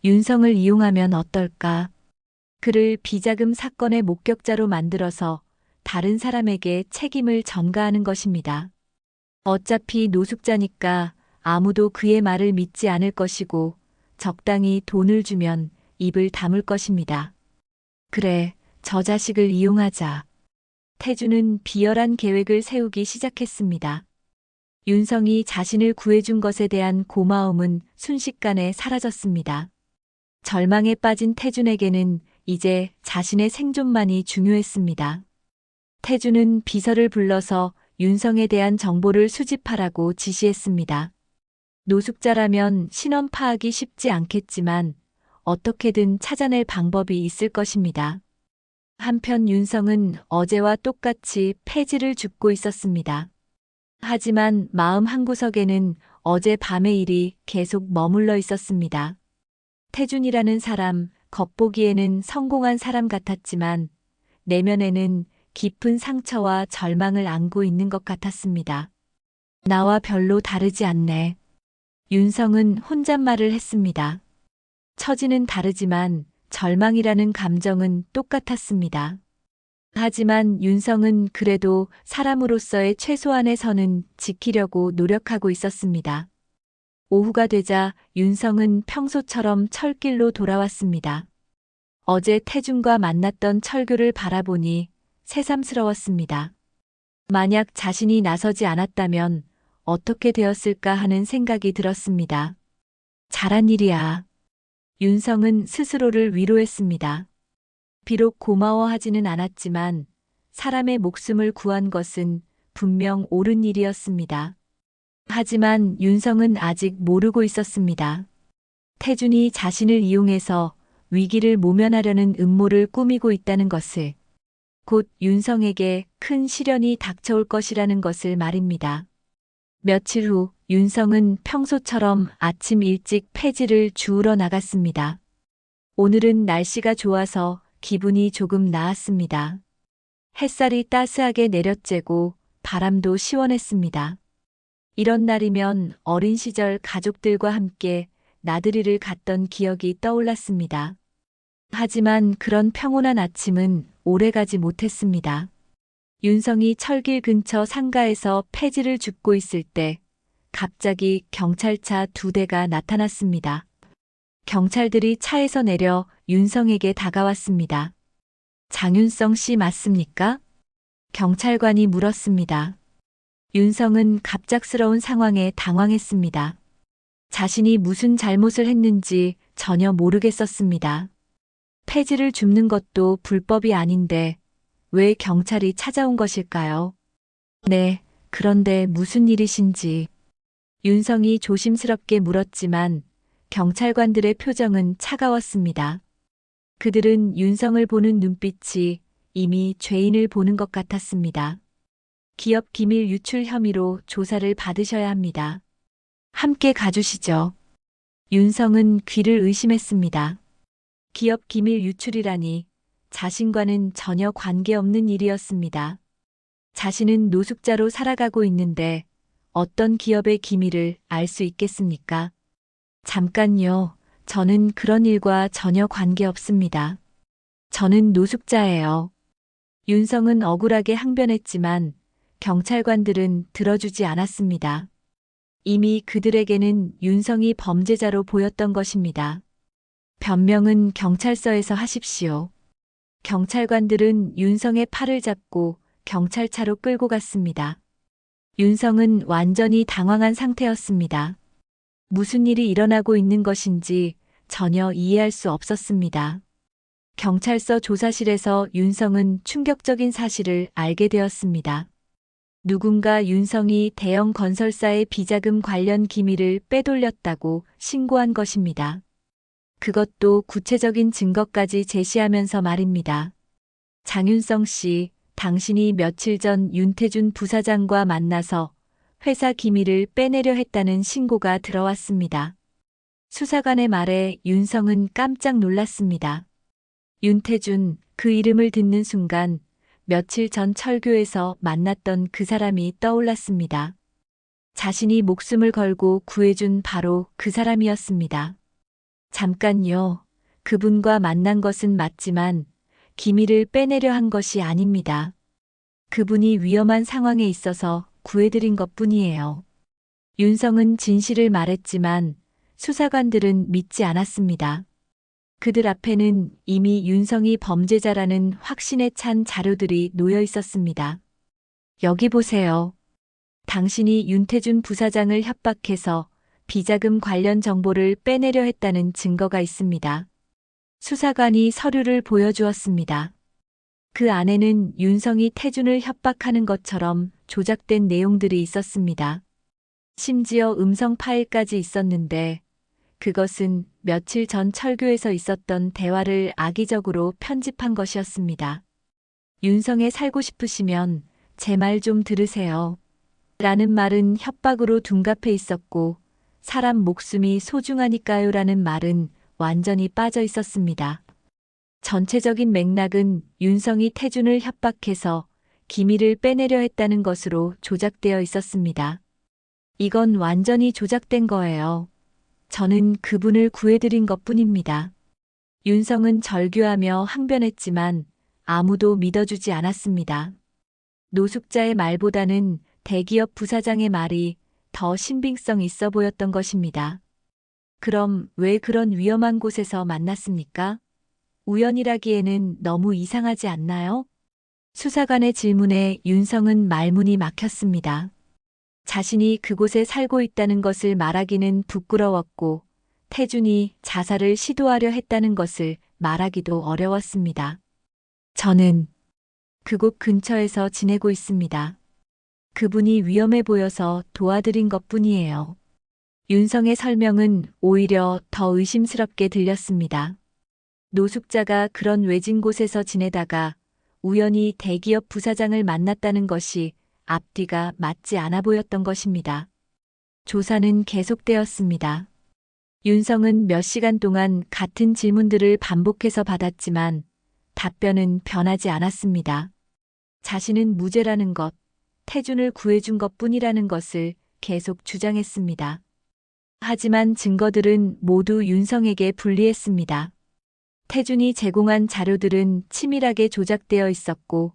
윤성을 이용하면 어떨까? 그를 비자금 사건의 목격자로 만들어서 다른 사람에게 책임을 전가하는 것입니다. 어차피 노숙자니까 아무도 그의 말을 믿지 않을 것이고 적당히 돈을 주면 입을 다물 것입니다. 그래, 저 자식을 이용하자. 태주는 비열한 계획을 세우기 시작했습니다. 윤성이 자신을 구해준 것에 대한 고마움은 순식간에 사라졌습니다. 절망에 빠진 태준에게는 이제 자신의 생존만이 중요했습니다. 태준은 비서를 불러서 윤성에 대한 정보를 수집하라고 지시했습니다. 노숙자라면 신원 파악이 쉽지 않겠지만 어떻게든 찾아낼 방법이 있을 것입니다. 한편 윤성은 어제와 똑같이 폐지를 줍고 있었습니다. 하지만 마음 한구석에는 어제 밤의 일이 계속 머물러 있었습니다. 태준이라는 사람, 겉보기에는 성공한 사람 같았지만 내면에는 깊은 상처와 절망을 안고 있는 것 같았습니다. 나와 별로 다르지 않네. 윤성은 혼잣말을 했습니다. 처지는 다르지만 절망이라는 감정은 똑같았습니다. 하지만 윤성은 그래도 사람으로서의 최소한의 선은 지키려고 노력하고 있었습니다. 오후가 되자 윤성은 평소처럼 철길로 돌아왔습니다. 어제 태준과 만났던 철교를 바라보니 새삼스러웠습니다. 만약 자신이 나서지 않았다면 어떻게 되었을까 하는 생각이 들었습니다. 잘한 일이야. 윤성은 스스로를 위로했습니다. 비록 고마워하지는 않았지만 사람의 목숨을 구한 것은 분명 옳은 일이었습니다. 하지만 윤성은 아직 모르고 있었습니다. 태준이 자신을 이용해서 위기를 모면하려는 음모를 꾸미고 있다는 것을, 곧 윤성에게 큰 시련이 닥쳐올 것이라는 것을 말입니다. 며칠 후 윤성은 평소처럼 아침 일찍 폐지를 주우러 나갔습니다. 오늘은 날씨가 좋아서 기분이 조금 나았습니다. 햇살이 따스하게 내려쬐고 바람도 시원했습니다. 이런 날이면 어린 시절 가족들과 함께 나들이를 갔던 기억이 떠올랐습니다. 하지만 그런 평온한 아침은 오래가지 못했습니다. 윤성이 철길 근처 상가에서 폐지를 줍고 있을 때 갑자기 경찰차 2대가 나타났습니다. 경찰들이 차에서 내려 윤성에게 다가왔습니다. 장윤성 씨 맞습니까? 경찰관이 물었습니다. 윤성은 갑작스러운 상황에 당황했습니다. 자신이 무슨 잘못을 했는지 전혀 모르겠었습니다. 폐지를 줍는 것도 불법이 아닌데 왜 경찰이 찾아온 것일까요? 네, 그런데 무슨 일이신지. 윤성이 조심스럽게 물었지만 경찰관들의 표정은 차가웠습니다. 그들은 윤성을 보는 눈빛이 이미 죄인을 보는 것 같았습니다. 기업 기밀 유출 혐의로 조사를 받으셔야 합니다. 함께 가주시죠. 윤성은 귀를 의심했습니다. 기업 기밀 유출이라니 자신과는 전혀 관계없는 일이었습니다. 자신은 노숙자로 살아가고 있는데 어떤 기업의 기밀을 알 수 있겠습니까? 잠깐요. 저는 그런 일과 전혀 관계없습니다. 저는 노숙자예요. 윤성은 억울하게 항변했지만 경찰관들은 들어주지 않았습니다. 이미 그들에게는 윤성이 범죄자로 보였던 것입니다. 변명은 경찰서에서 하십시오. 경찰관들은 윤성의 팔을 잡고 경찰차로 끌고 갔습니다. 윤성은 완전히 당황한 상태였습니다. 무슨 일이 일어나고 있는 것인지 전혀 이해할 수 없었습니다. 경찰서 조사실에서 윤성은 충격적인 사실을 알게 되었습니다. 누군가 윤성이 대형 건설사의 비자금 관련 기밀을 빼돌렸다고 신고한 것입니다. 그것도 구체적인 증거까지 제시하면서 말입니다. 장윤성 씨, 당신이 며칠 전 윤태준 부사장과 만나서 회사 기밀을 빼내려 했다는 신고가 들어왔습니다. 수사관의 말에 윤성은 깜짝 놀랐습니다. 윤태준, 그 이름을 듣는 순간 며칠 전 철교에서 만났던 그 사람이 떠올랐습니다. 자신이 목숨을 걸고 구해준 바로 그 사람이었습니다. 잠깐요. 그분과 만난 것은 맞지만 기밀을 빼내려 한 것이 아닙니다. 그분이 위험한 상황에 있어서 구해드린 것뿐이에요. 윤성은 진실을 말했지만 수사관들은 믿지 않았습니다. 그들 앞에는 이미 윤성이 범죄자라는 확신에 찬 자료들이 놓여 있었습니다. 여기 보세요. 당신이 윤태준 부사장을 협박해서 비자금 관련 정보를 빼내려 했다는 증거가 있습니다. 수사관이 서류를 보여주었습니다. 그 안에는 윤성이 태준을 협박하는 것처럼 조작된 내용들이 있었습니다. 심지어 음성 파일까지 있었는데 그것은 며칠 전 철교에서 있었던 대화를 악의적으로 편집한 것이었습니다. 윤성에 살고 싶으시면 제 말 좀 들으세요. 라는 말은 협박으로 둔갑해 있었고 사람 목숨이 소중하니까요 라는 말은 완전히 빠져 있었습니다. 전체적인 맥락은 윤성이 태준을 협박해서 기밀을 빼내려 했다는 것으로 조작되어 있었습니다. 이건 완전히 조작된 거예요. 저는 그분을 구해드린 것뿐입니다. 윤성은 절규하며 항변했지만 아무도 믿어주지 않았습니다. 노숙자의 말보다는 대기업 부사장의 말이 더 신빙성 있어 보였던 것입니다. 그럼 왜 그런 위험한 곳에서 만났습니까? 우연이라기에는 너무 이상하지 않나요? 수사관의 질문에 윤성은 말문이 막혔습니다. 자신이 그곳에 살고 있다는 것을 말하기는 부끄러웠고 태준이 자살을 시도하려 했다는 것을 말하기도 어려웠습니다. 저는 그곳 근처에서 지내고 있습니다. 그분이 위험해 보여서 도와드린 것뿐이에요. 윤성의 설명은 오히려 더 의심스럽게 들렸습니다. 노숙자가 그런 외진 곳에서 지내다가 우연히 대기업 부사장을 만났다는 것이 앞뒤가 맞지 않아 보였던 것입니다. 조사는 계속되었습니다. 윤성은 몇 시간 동안 같은 질문들을 반복해서 받았지만 답변은 변하지 않았습니다. 자신은 무죄라는 것, 태준을 구해준 것뿐이라는 것을 계속 주장했습니다. 하지만 증거들은 모두 윤성에게 불리했습니다. 태준이 제공한 자료들은 치밀하게 조작되어 있었고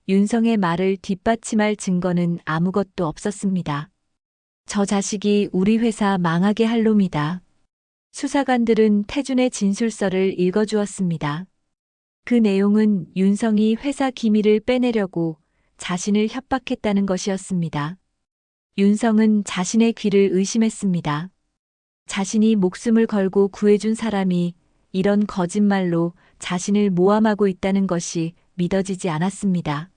윤성의 말을 뒷받침할 증거는 아무것도 없었습니다. 저 자식이 우리 회사 망하게 할 놈이다. 수사관들은 태준의 진술서를 읽어주었습니다. 그 내용은 윤성이 회사 기밀을 빼내려고 자신을 협박했다는 것이었습니다. 윤성은 자신의 귀를 의심했습니다. 자신이 목숨을 걸고 구해준 사람이 이런 거짓말로 자신을 모함하고 있다는 것이 믿어지지 않았습니다.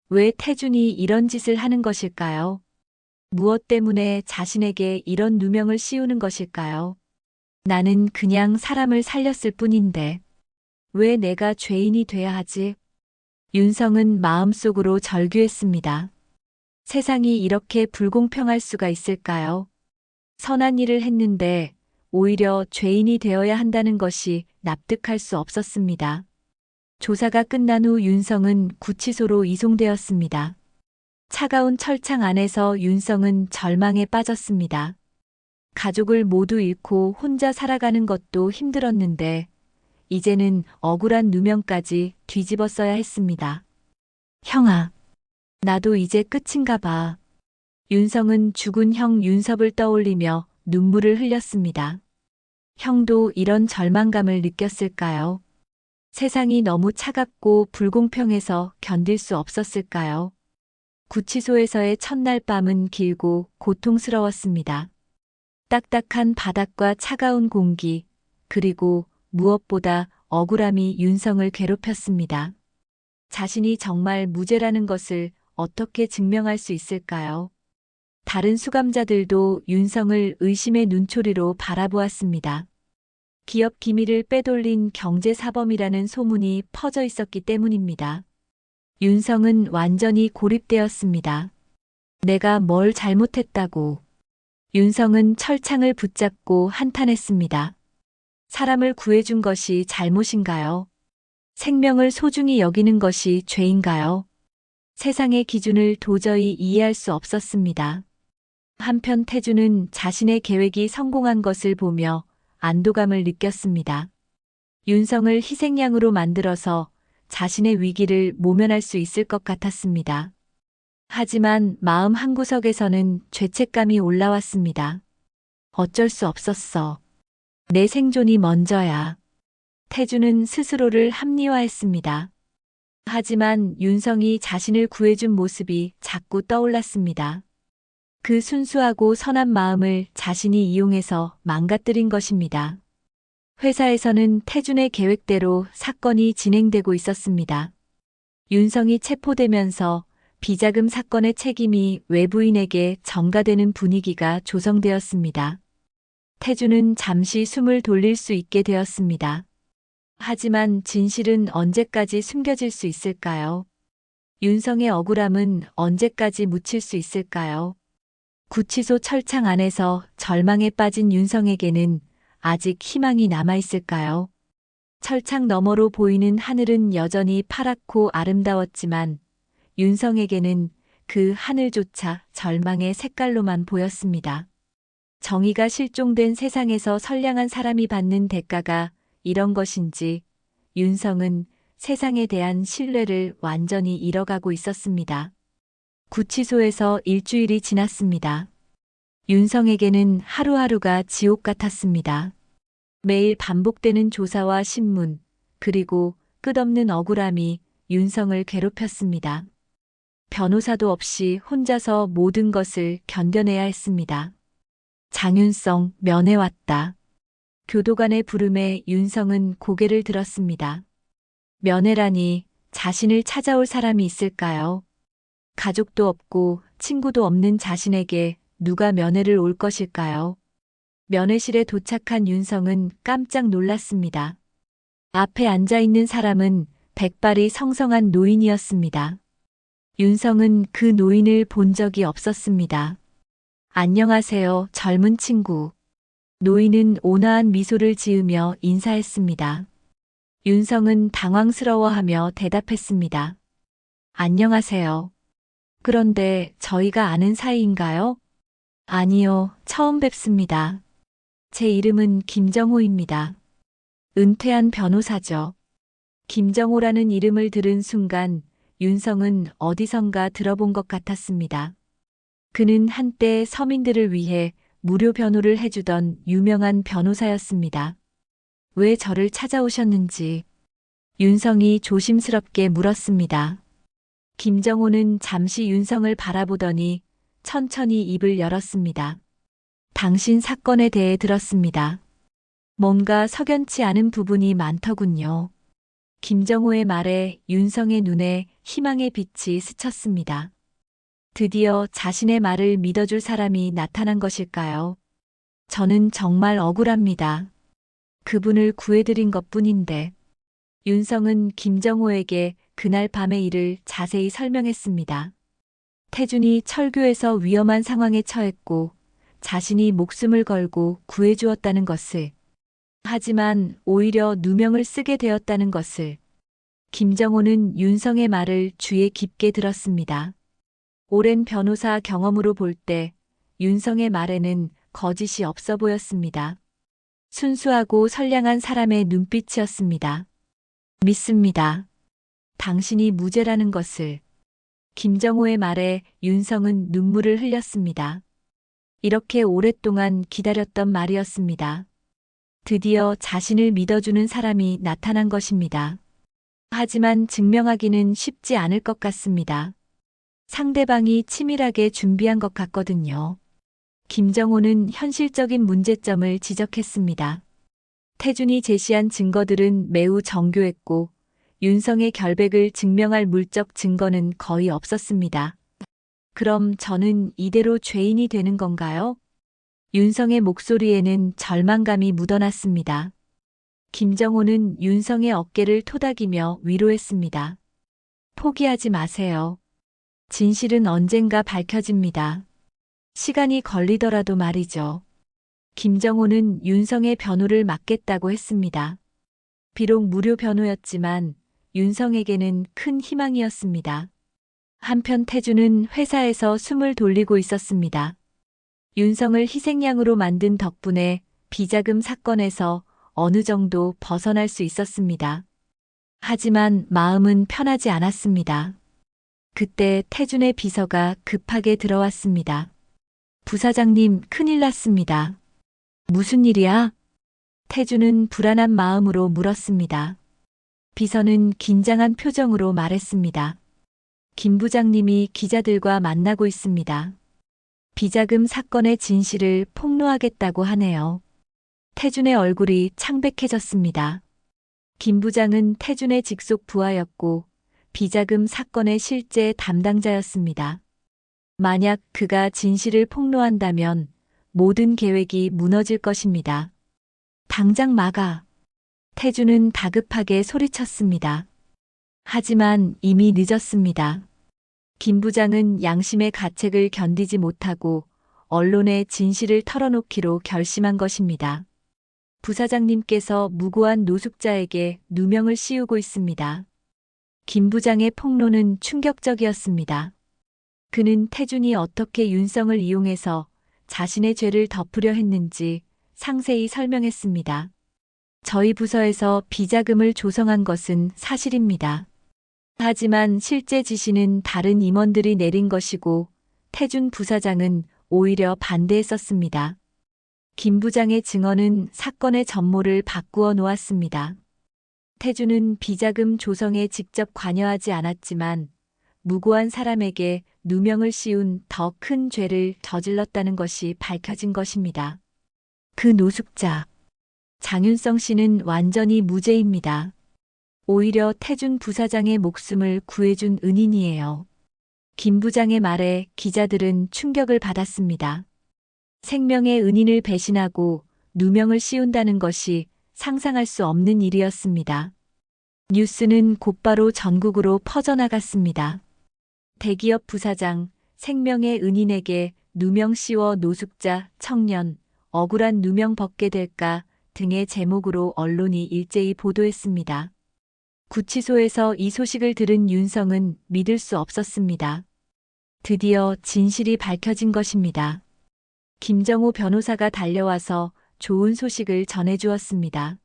왜 태준이 이런 짓을 하는 것일까요? 무엇 때문에 자신에게 이런 누명을 씌우는 것일까요? 나는 그냥 사람을 살렸을 뿐인데 왜 내가 죄인이 돼야 하지? 윤성은 마음속으로 절규했습니다. 세상이 이렇게 불공평할 수가 있을까요? 선한 일을 했는데 오히려 죄인이 되어야 한다는 것이 납득할 수 없었습니다. 조사가 끝난 후 윤성은 구치소로 이송되었습니다. 차가운 철창 안에서 윤성은 절망에 빠졌습니다. 가족을 모두 잃고 혼자 살아가는 것도 힘들었는데 이제는 억울한 누명까지 뒤집어 써야 했습니다. 형아, 나도 이제 끝인가 봐. 윤성은 죽은 형 윤섭을 떠올리며 눈물을 흘렸습니다. 형도 이런 절망감을 느꼈을까요? 세상이 너무 차갑고 불공평해서 견딜 수 없었을까요? 구치소에서의 첫날 밤은 길고 고통스러웠습니다. 딱딱한 바닥과 차가운 공기, 그리고 무엇보다 억울함이 윤성을 괴롭혔습니다. 자신이 정말 무죄라는 것을 어떻게 증명할 수 있을까요? 다른 수감자들도 윤성을 의심의 눈초리로 바라보았습니다. 기업 기밀을 빼돌린 경제사범이라는 소문이 퍼져 있었기 때문입니다. 윤성은 완전히 고립되었습니다. 내가 뭘 잘못했다고. 윤성은 철창을 붙잡고 한탄했습니다. 사람을 구해준 것이 잘못인가요? 생명을 소중히 여기는 것이 죄인가요? 세상의 기준을 도저히 이해할 수 없었습니다. 한편 태주는 자신의 계획이 성공한 것을 보며 안도감을 느꼈습니다. 윤성을 희생양으로 만들어서 자신의 위기를 모면할 수 있을 것 같았습니다. 하지만 마음 한구석에서는 죄책감이 올라왔습니다. 어쩔 수 없었어. 내 생존이 먼저야. 태주는 스스로를 합리화했습니다. 하지만 윤성이 자신을 구해준 모습이 자꾸 떠올랐습니다. 그 순수하고 선한 마음을 자신이 이용해서 망가뜨린 것입니다. 회사에서는 태준의 계획대로 사건이 진행되고 있었습니다. 윤성이 체포되면서 비자금 사건의 책임이 외부인에게 전가되는 분위기가 조성되었습니다. 태준은 잠시 숨을 돌릴 수 있게 되었습니다. 하지만 진실은 언제까지 숨겨질 수 있을까요? 윤성의 억울함은 언제까지 묻힐 수 있을까요? 구치소 철창 안에서 절망에 빠진 윤성에게는 아직 희망이 남아있을까요? 철창 너머로 보이는 하늘은 여전히 파랗고 아름다웠지만 윤성에게는 그 하늘조차 절망의 색깔로만 보였습니다. 정의가 실종된 세상에서 선량한 사람이 받는 대가가 이런 것인지 윤성은 세상에 대한 신뢰를 완전히 잃어가고 있었습니다. 구치소에서 일주일이 지났습니다. 윤성에게는 하루하루가 지옥 같았습니다. 매일 반복되는 조사와 신문, 그리고 끝없는 억울함이 윤성을 괴롭혔습니다. 변호사도 없이 혼자서 모든 것을 견뎌내야 했습니다. 장윤성, 면회 왔다. 교도관의 부름에 윤성은 고개를 들었습니다. 면회라니 자신을 찾아올 사람이 있을까요? 가족도 없고 친구도 없는 자신에게 누가 면회를 올 것일까요? 면회실에 도착한 윤성은 깜짝 놀랐습니다. 앞에 앉아있는 사람은 백발이 성성한 노인이었습니다. 윤성은 그 노인을 본 적이 없었습니다. 안녕하세요, 젊은 친구. 노인은 온화한 미소를 지으며 인사했습니다. 윤성은 당황스러워하며 대답했습니다. 안녕하세요. 그런데 저희가 아는 사이인가요? 아니요, 처음 뵙습니다. 제 이름은 김정호입니다. 은퇴한 변호사죠. 김정호라는 이름을 들은 순간 윤성은 어디선가 들어본 것 같았습니다. 그는 한때 서민들을 위해 무료 변호를 해주던 유명한 변호사였습니다. 왜 저를 찾아오셨는지 윤성이 조심스럽게 물었습니다. 김정호는 잠시 윤성을 바라보더니 천천히 입을 열었습니다. 당신 사건에 대해 들었습니다. 뭔가 석연치 않은 부분이 많더군요. 김정호의 말에 윤성의 눈에 희망의 빛이 스쳤습니다. 드디어 자신의 말을 믿어줄 사람이 나타난 것일까요? 저는 정말 억울합니다. 그분을 구해드린 것뿐인데. 윤성은 김정호에게 그날 밤의 일을 자세히 설명했습니다. 태준이 철교에서 위험한 상황에 처했고 자신이 목숨을 걸고 구해주었다는 것을, 하지만 오히려 누명을 쓰게 되었다는 것을. 김정호는 윤성의 말을 귀에 깊게 들었습니다. 오랜 변호사 경험으로 볼 때 윤성의 말에는 거짓이 없어 보였습니다. 순수하고 선량한 사람의 눈빛이었습니다. 믿습니다. 당신이 무죄라는 것을. 김정호의 말에 윤성은 눈물을 흘렸습니다. 이렇게 오랫동안 기다렸던 말이었습니다. 드디어 자신을 믿어주는 사람이 나타난 것입니다. 하지만 증명하기는 쉽지 않을 것 같습니다. 상대방이 치밀하게 준비한 것 같거든요. 김정호는 현실적인 문제점을 지적했습니다. 태준이 제시한 증거들은 매우 정교했고 윤성의 결백을 증명할 물적 증거는 거의 없었습니다. 그럼 저는 이대로 죄인이 되는 건가요? 윤성의 목소리에는 절망감이 묻어났습니다. 김정호는 윤성의 어깨를 토닥이며 위로했습니다. 포기하지 마세요. 진실은 언젠가 밝혀집니다. 시간이 걸리더라도 말이죠. 김정호는 윤성의 변호를 맡겠다고 했습니다. 비록 무료 변호였지만 윤성에게는 큰 희망이었습니다. 한편 태주는 회사에서 숨을 돌리고 있었습니다. 윤성을 희생양으로 만든 덕분에 비자금 사건에서 어느 정도 벗어날 수 있었습니다. 하지만 마음은 편하지 않았습니다. 그때 태준의 비서가 급하게 들어왔습니다. 부사장님, 큰일 났습니다. 무슨 일이야? 태준은 불안한 마음으로 물었습니다. 비서는 긴장한 표정으로 말했습니다. 김 부장님이 기자들과 만나고 있습니다. 비자금 사건의 진실을 폭로하겠다고 하네요. 태준의 얼굴이 창백해졌습니다. 김 부장은 태준의 직속 부하였고 비자금 사건의 실제 담당자였습니다. 만약 그가 진실을 폭로한다면 모든 계획이 무너질 것입니다. 당장 막아. 태준은 다급하게 소리쳤습니다. 하지만 이미 늦었습니다. 김 부장은 양심의 가책을 견디지 못하고 언론에 진실을 털어놓기로 결심한 것입니다. 부사장님께서 무고한 노숙자에게 누명을 씌우고 있습니다. 김 부장의 폭로는 충격적이었습니다. 그는 태준이 어떻게 윤성을 이용해서 자신의 죄를 덮으려 했는지 상세히 설명했습니다. 저희 부서에서 비자금을 조성한 것은 사실입니다. 하지만 실제 지시는 다른 임원들이 내린 것이고 태준 부사장은 오히려 반대했었습니다. 김 부장의 증언은 사건의 전모를 바꾸어 놓았습니다. 태준은 비자금 조성에 직접 관여하지 않았지만 무고한 사람에게 누명을 씌운 더 큰 죄를 저질렀다는 것이 밝혀진 것입니다. 그 노숙자, 장윤성 씨는 완전히 무죄입니다. 오히려 태준 부사장의 목숨을 구해준 은인이에요. 김 부장의 말에 기자들은 충격을 받았습니다. 생명의 은인을 배신하고 누명을 씌운다는 것이 상상할 수 없는 일이었습니다. 뉴스는 곧바로 전국으로 퍼져나갔습니다. 대기업 부사장, 생명의 은인에게 누명 씌워 노숙자, 청년, 억울한 누명 벗게 될까 등의 제목으로 언론이 일제히 보도했습니다. 구치소에서 이 소식을 들은 윤성은 믿을 수 없었습니다. 드디어 진실이 밝혀진 것입니다. 김정호 변호사가 달려와서 좋은 소식을 전해주었습니다.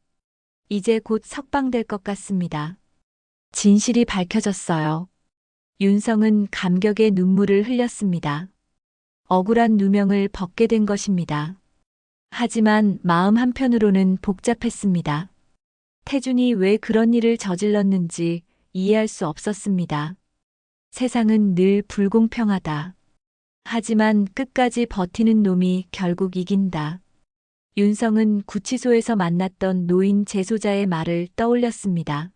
이제 곧 석방될 것 같습니다. 진실이 밝혀졌어요. 윤성은 감격의 눈물을 흘렸습니다. 억울한 누명을 벗게 된 것입니다. 하지만 마음 한편으로는 복잡했습니다. 태준이 왜 그런 일을 저질렀는지 이해할 수 없었습니다. 세상은 늘 불공평하다. 하지만 끝까지 버티는 놈이 결국 이긴다. 윤성은 구치소에서 만났던 노인 재소자의 말을 떠올렸습니다.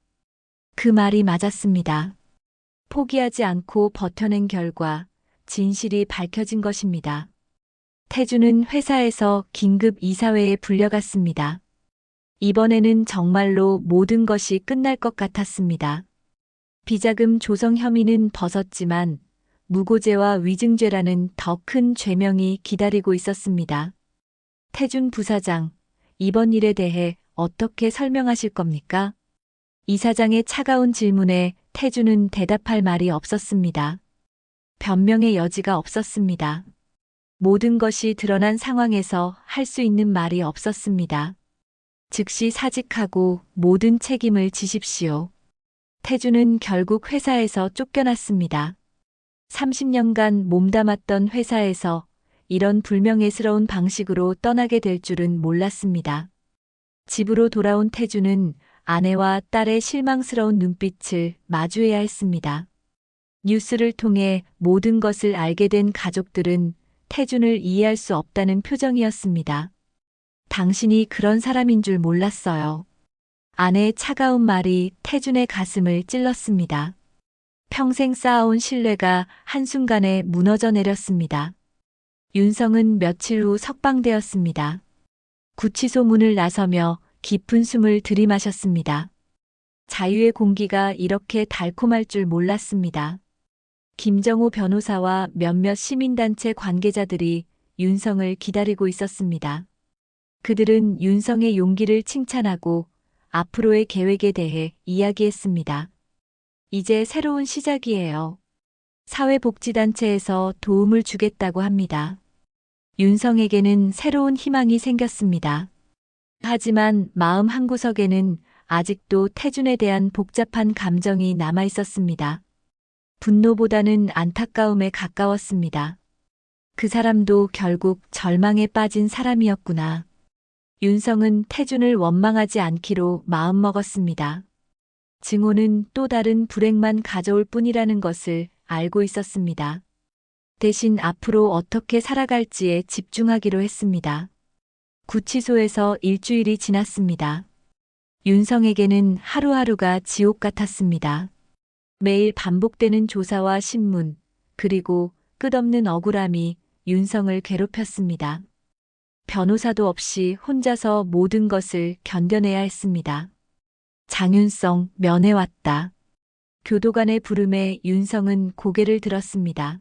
그 말이 맞았습니다. 포기하지 않고 버텨낸 결과 진실이 밝혀진 것입니다. 태준은 회사에서 긴급 이사회에 불려갔습니다. 이번에는 정말로 모든 것이 끝날 것 같았습니다. 비자금 조성 혐의는 벗었지만 무고죄와 위증죄라는 더 큰 죄명이 기다리고 있었습니다. 태준 부사장, 이번 일에 대해 어떻게 설명하실 겁니까? 이사장의 차가운 질문에 태준은 대답할 말이 없었습니다. 변명의 여지가 없었습니다. 모든 것이 드러난 상황에서 할 수 있는 말이 없었습니다. 즉시 사직하고 모든 책임을 지십시오. 태준은 결국 회사에서 쫓겨났습니다. 30년간 몸담았던 회사에서 이런 불명예스러운 방식으로 떠나게 될 줄은 몰랐습니다. 집으로 돌아온 태준은 아내와 딸의 실망스러운 눈빛을 마주해야 했습니다. 뉴스를 통해 모든 것을 알게 된 가족들은 태준을 이해할 수 없다는 표정이었습니다. 당신이 그런 사람인 줄 몰랐어요. 아내의 차가운 말이 태준의 가슴을 찔렀습니다. 평생 쌓아온 신뢰가 한순간에 무너져 내렸습니다. 윤성은 며칠 후 석방되었습니다. 구치소 문을 나서며 깊은 숨을 들이마셨습니다. 자유의 공기가 이렇게 달콤할 줄 몰랐습니다. 김정호 변호사와 몇몇 시민단체 관계자들이 윤성을 기다리고 있었습니다. 그들은 윤성의 용기를 칭찬하고 앞으로의 계획에 대해 이야기했습니다. 이제 새로운 시작이에요. 사회복지단체에서 도움을 주겠다고 합니다. 윤성에게는 새로운 희망이 생겼습니다. 하지만 마음 한구석에는 아직도 태준에 대한 복잡한 감정이 남아 있었습니다. 분노보다는 안타까움에 가까웠습니다. 그 사람도 결국 절망에 빠진 사람이었구나. 윤성은 태준을 원망하지 않기로 마음먹었습니다. 증오는 또 다른 불행만 가져올 뿐이라는 것을 알고 있었습니다. 대신 앞으로 어떻게 살아갈지에 집중하기로 했습니다. 구치소에서 일주일이 지났습니다. 윤성에게는 하루하루가 지옥 같았습니다. 매일 반복되는 조사와 신문, 그리고 끝없는 억울함이 윤성을 괴롭혔습니다. 변호사도 없이 혼자서 모든 것을 견뎌내야 했습니다. 장윤성, 면회 왔다. 교도관의 부름에 윤성은 고개를 들었습니다.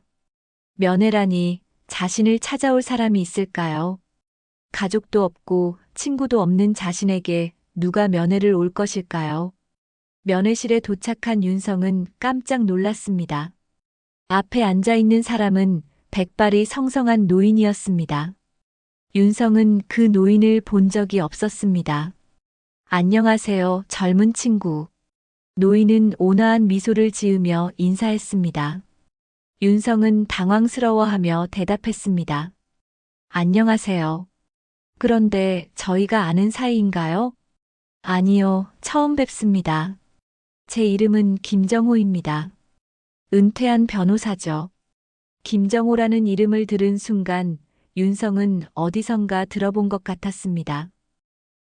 면회라니 자신을 찾아올 사람이 있을까요? 가족도 없고 친구도 없는 자신에게 누가 면회를 올 것일까요? 면회실에 도착한 윤성은 깜짝 놀랐습니다. 앞에 앉아 있는 사람은 백발이 성성한 노인이었습니다. 윤성은 그 노인을 본 적이 없었습니다. 안녕하세요, 젊은 친구. 노인은 온화한 미소를 지으며 인사했습니다. 윤성은 당황스러워하며 대답했습니다. 안녕하세요. 그런데 저희가 아는 사이인가요? 아니요, 처음 뵙습니다. 제 이름은 김정호입니다. 은퇴한 변호사죠. 김정호라는 이름을 들은 순간 윤성은 어디선가 들어본 것 같았습니다.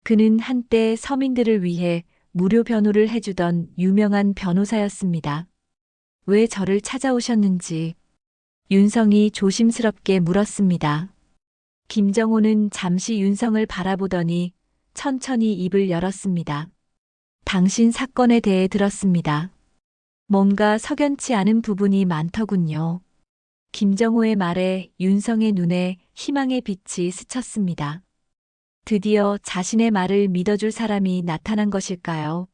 그는 한때 서민들을 위해 무료 변호를 해주던 유명한 변호사였습니다. 왜 저를 찾아오셨는지 윤성이 조심스럽게 물었습니다. 김정호는 잠시 윤성을 바라보더니 천천히 입을 열었습니다. 당신 사건에 대해 들었습니다. 뭔가 석연치 않은 부분이 많더군요. 김정호의 말에 윤성의 눈에 희망의 빛이 스쳤습니다. 드디어 자신의 말을 믿어줄 사람이 나타난 것일까요?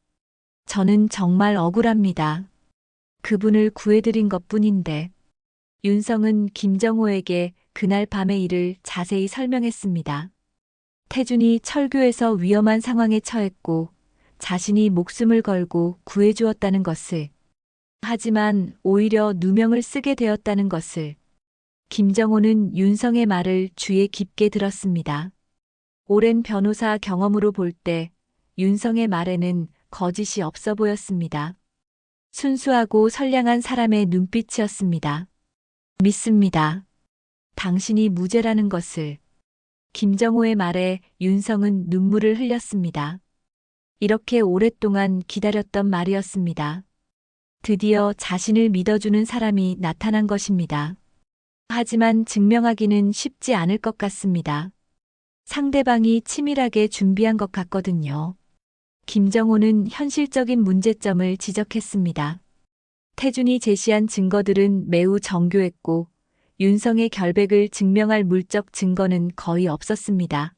저는 정말 억울합니다. 그분을 구해드린 것뿐인데. 윤성은 김정호에게 그날 밤의 일을 자세히 설명했습니다. 태준이 철교에서 위험한 상황에 처했고 자신이 목숨을 걸고 구해주었다는 것을. 하지만 오히려 누명을 쓰게 되었다는 것을. 김정호는 윤성의 말을 귀에 깊게 들었습니다. 오랜 변호사 경험으로 볼 때 윤성의 말에는 거짓이 없어 보였습니다. 순수하고 선량한 사람의 눈빛이었습니다. 믿습니다. 당신이 무죄라는 것을. 김정호의 말에 윤성은 눈물을 흘렸습니다. 이렇게 오랫동안 기다렸던 말이었습니다. 드디어 자신을 믿어주는 사람이 나타난 것입니다. 하지만 증명하기는 쉽지 않을 것 같습니다. 상대방이 치밀하게 준비한 것 같거든요. 김정호는 현실적인 문제점을 지적했습니다. 태준이 제시한 증거들은 매우 정교했고 윤성의 결백을 증명할 물적 증거는 거의 없었습니다.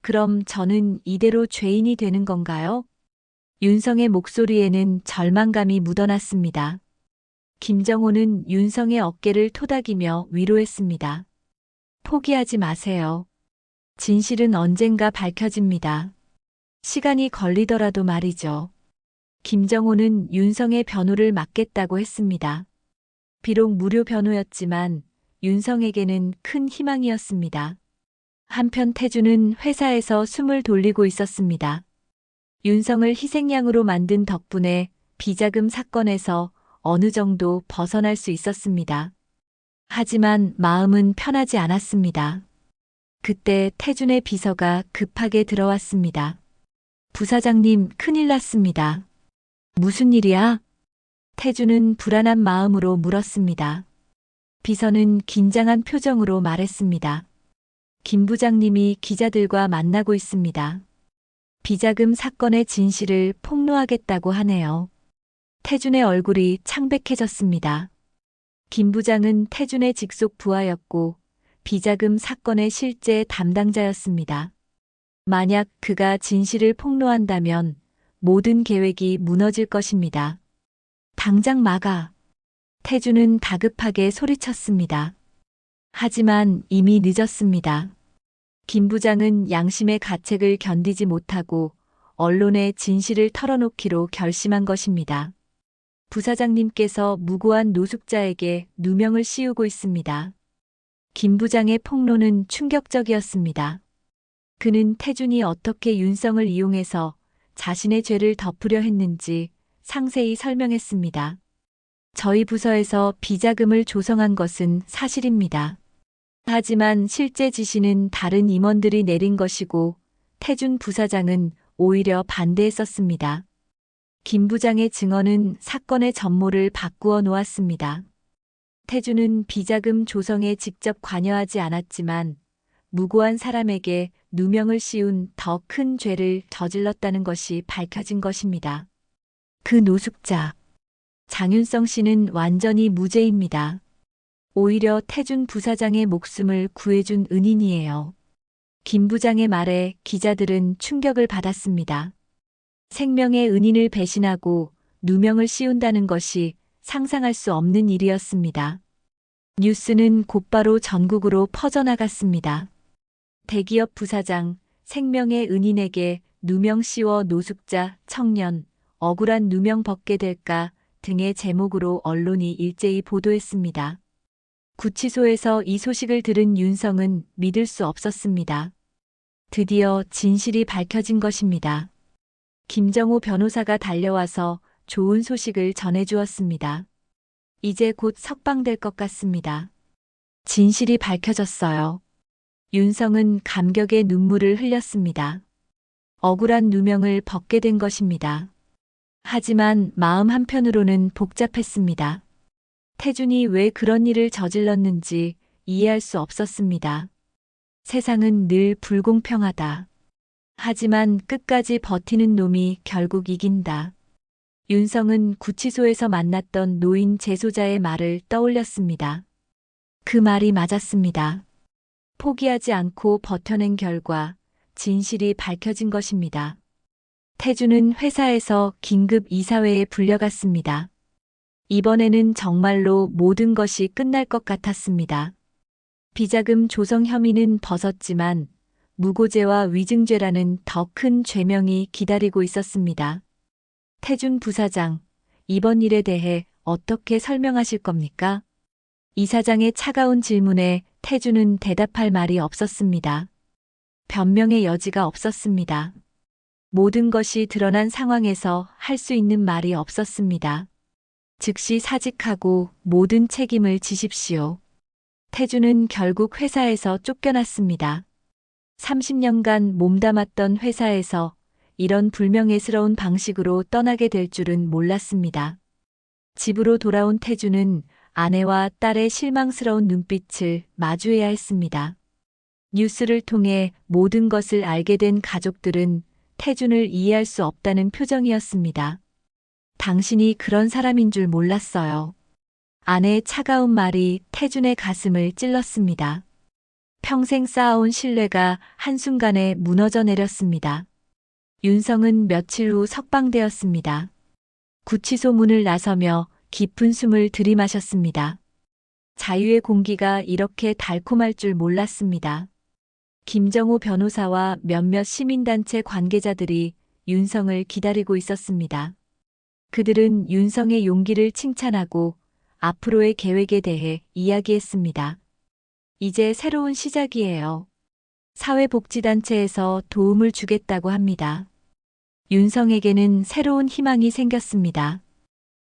그럼 저는 이대로 죄인이 되는 건가요? 윤성의 목소리에는 절망감이 묻어났습니다. 김정호는 윤성의 어깨를 토닥이며 위로했습니다. 포기하지 마세요. 진실은 언젠가 밝혀집니다. 시간이 걸리더라도 말이죠. 김정호는 윤성의 변호를 맡겠다고 했습니다. 비록 무료 변호였지만 윤성에게는 큰 희망이었습니다. 한편 태준은 회사에서 숨을 돌리고 있었습니다. 윤성을 희생양으로 만든 덕분에 비자금 사건에서 어느 정도 벗어날 수 있었습니다. 하지만 마음은 편하지 않았습니다. 그때 태준의 비서가 급하게 들어왔습니다. 부사장님, 큰일 났습니다. 무슨 일이야? 태준은 불안한 마음으로 물었습니다. 비서는 긴장한 표정으로 말했습니다. 김 부장님이 기자들과 만나고 있습니다. 비자금 사건의 진실을 폭로하겠다고 하네요. 태준의 얼굴이 창백해졌습니다. 김 부장은 태준의 직속 부하였고 비자금 사건의 실제 담당자였습니다. 만약 그가 진실을 폭로한다면 모든 계획이 무너질 것입니다. 당장 막아. 태준은 다급하게 소리쳤습니다. 하지만 이미 늦었습니다. 김 부장은 양심의 가책을 견디지 못하고 언론에 진실을 털어놓기로 결심한 것입니다. 부사장님께서 무고한 노숙자에게 누명을 씌우고 있습니다. 김 부장의 폭로는 충격적이었습니다. 그는 태준이 어떻게 윤성을 이용해서 자신의 죄를 덮으려 했는지 상세히 설명했습니다. 저희 부서에서 비자금을 조성한 것은 사실입니다. 하지만 실제 지시는 다른 임원들이 내린 것이고 태준 부사장은 오히려 반대했었습니다. 김 부장의 증언은 사건의 전모를 바꾸어 놓았습니다. 태준은 비자금 조성에 직접 관여하지 않았지만 무고한 사람에게 누명을 씌운 더 큰 죄를 저질렀다는 것이 밝혀진 것입니다. 그 노숙자, 장윤성 씨는 완전히 무죄입니다. 오히려 태준 부사장의 목숨을 구해준 은인이에요. 김 부장의 말에 기자들은 충격을 받았습니다. 생명의 은인을 배신하고 누명을 씌운다는 것이 상상할 수 없는 일이었습니다. 뉴스는 곧바로 전국으로 퍼져나갔습니다. 대기업 부사장, 생명의 은인에게 누명 씌워 노숙자, 청년, 억울한 누명 벗게 될까 등의 제목으로 언론이 일제히 보도했습니다. 구치소에서 이 소식을 들은 윤성은 믿을 수 없었습니다. 드디어 진실이 밝혀진 것입니다. 김정호 변호사가 달려와서 좋은 소식을 전해주었습니다. 이제 곧 석방될 것 같습니다. 진실이 밝혀졌어요. 윤성은 감격의 눈물을 흘렸습니다. 억울한 누명을 벗게 된 것입니다. 하지만 마음 한편으로는 복잡했습니다. 태준이 왜 그런 일을 저질렀는지 이해할 수 없었습니다. 세상은 늘 불공평하다. 하지만 끝까지 버티는 놈이 결국 이긴다. 윤성은 구치소에서 만났던 노인 재소자의 말을 떠올렸습니다. 그 말이 맞았습니다. 포기하지 않고 버텨낸 결과 진실이 밝혀진 것입니다. 태준은 회사에서 긴급 이사회에 불려갔습니다. 이번에는 정말로 모든 것이 끝날 것 같았습니다. 비자금 조성 혐의는 벗었지만 무고죄와 위증죄라는 더 큰 죄명이 기다리고 있었습니다. 태준 부사장, 이번 일에 대해 어떻게 설명하실 겁니까? 이사장의 차가운 질문에 태준은 대답할 말이 없었습니다. 변명의 여지가 없었습니다. 모든 것이 드러난 상황에서 할 수 있는 말이 없었습니다. 즉시 사직하고 모든 책임을 지십시오. 태준은 결국 회사에서 쫓겨났습니다. 30년간 몸담았던 회사에서 이런 불명예스러운 방식으로 떠나게 될 줄은 몰랐습니다. 집으로 돌아온 태준은 아내와 딸의 실망스러운 눈빛을 마주해야 했습니다. 뉴스를 통해 모든 것을 알게 된 가족들은 태준을 이해할 수 없다는 표정이었습니다. 당신이 그런 사람인 줄 몰랐어요. 아내의 차가운 말이 태준의 가슴을 찔렀습니다. 평생 쌓아온 신뢰가 한순간에 무너져 내렸습니다. 윤성은 며칠 후 석방되었습니다. 구치소 문을 나서며 깊은 숨을 들이마셨습니다. 자유의 공기가 이렇게 달콤할 줄 몰랐습니다. 김정호 변호사와 몇몇 시민단체 관계자들이 윤성을 기다리고 있었습니다. 그들은 윤성의 용기를 칭찬하고 앞으로의 계획에 대해 이야기했습니다. 이제 새로운 시작이에요. 사회복지단체에서 도움을 주겠다고 합니다. 윤성에게는 새로운 희망이 생겼습니다.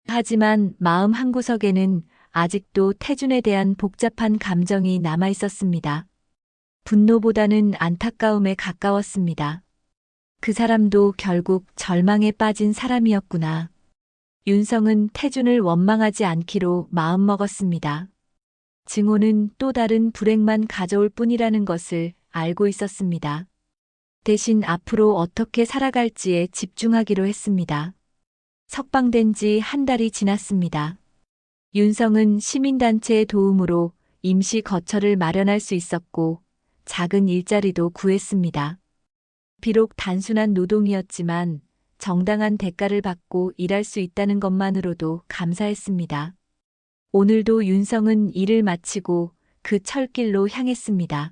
하지만 마음 한구석에는 아직도 태준에 대한 복잡한 감정이 남아 있었습니다. 분노보다는 안타까움에 가까웠습니다. 그 사람도 결국 절망에 빠진 사람이었구나. 윤성은 태준을 원망하지 않기로 마음먹었습니다. 증오는 또 다른 불행만 가져올 뿐이라는 것을 알고 있었습니다. 대신 앞으로 어떻게 살아갈지에 집중하기로 했습니다. 석방된 지 한 달이 지났습니다. 윤성은 시민단체의 도움으로 임시 거처를 마련할 수 있었고 작은 일자리도 구했습니다. 비록 단순한 노동이었지만 정당한 대가를 받고 일할 수 있다는 것만으로도 감사했습니다. 오늘도 윤성은 일을 마치고 그 철길로 향했습니다.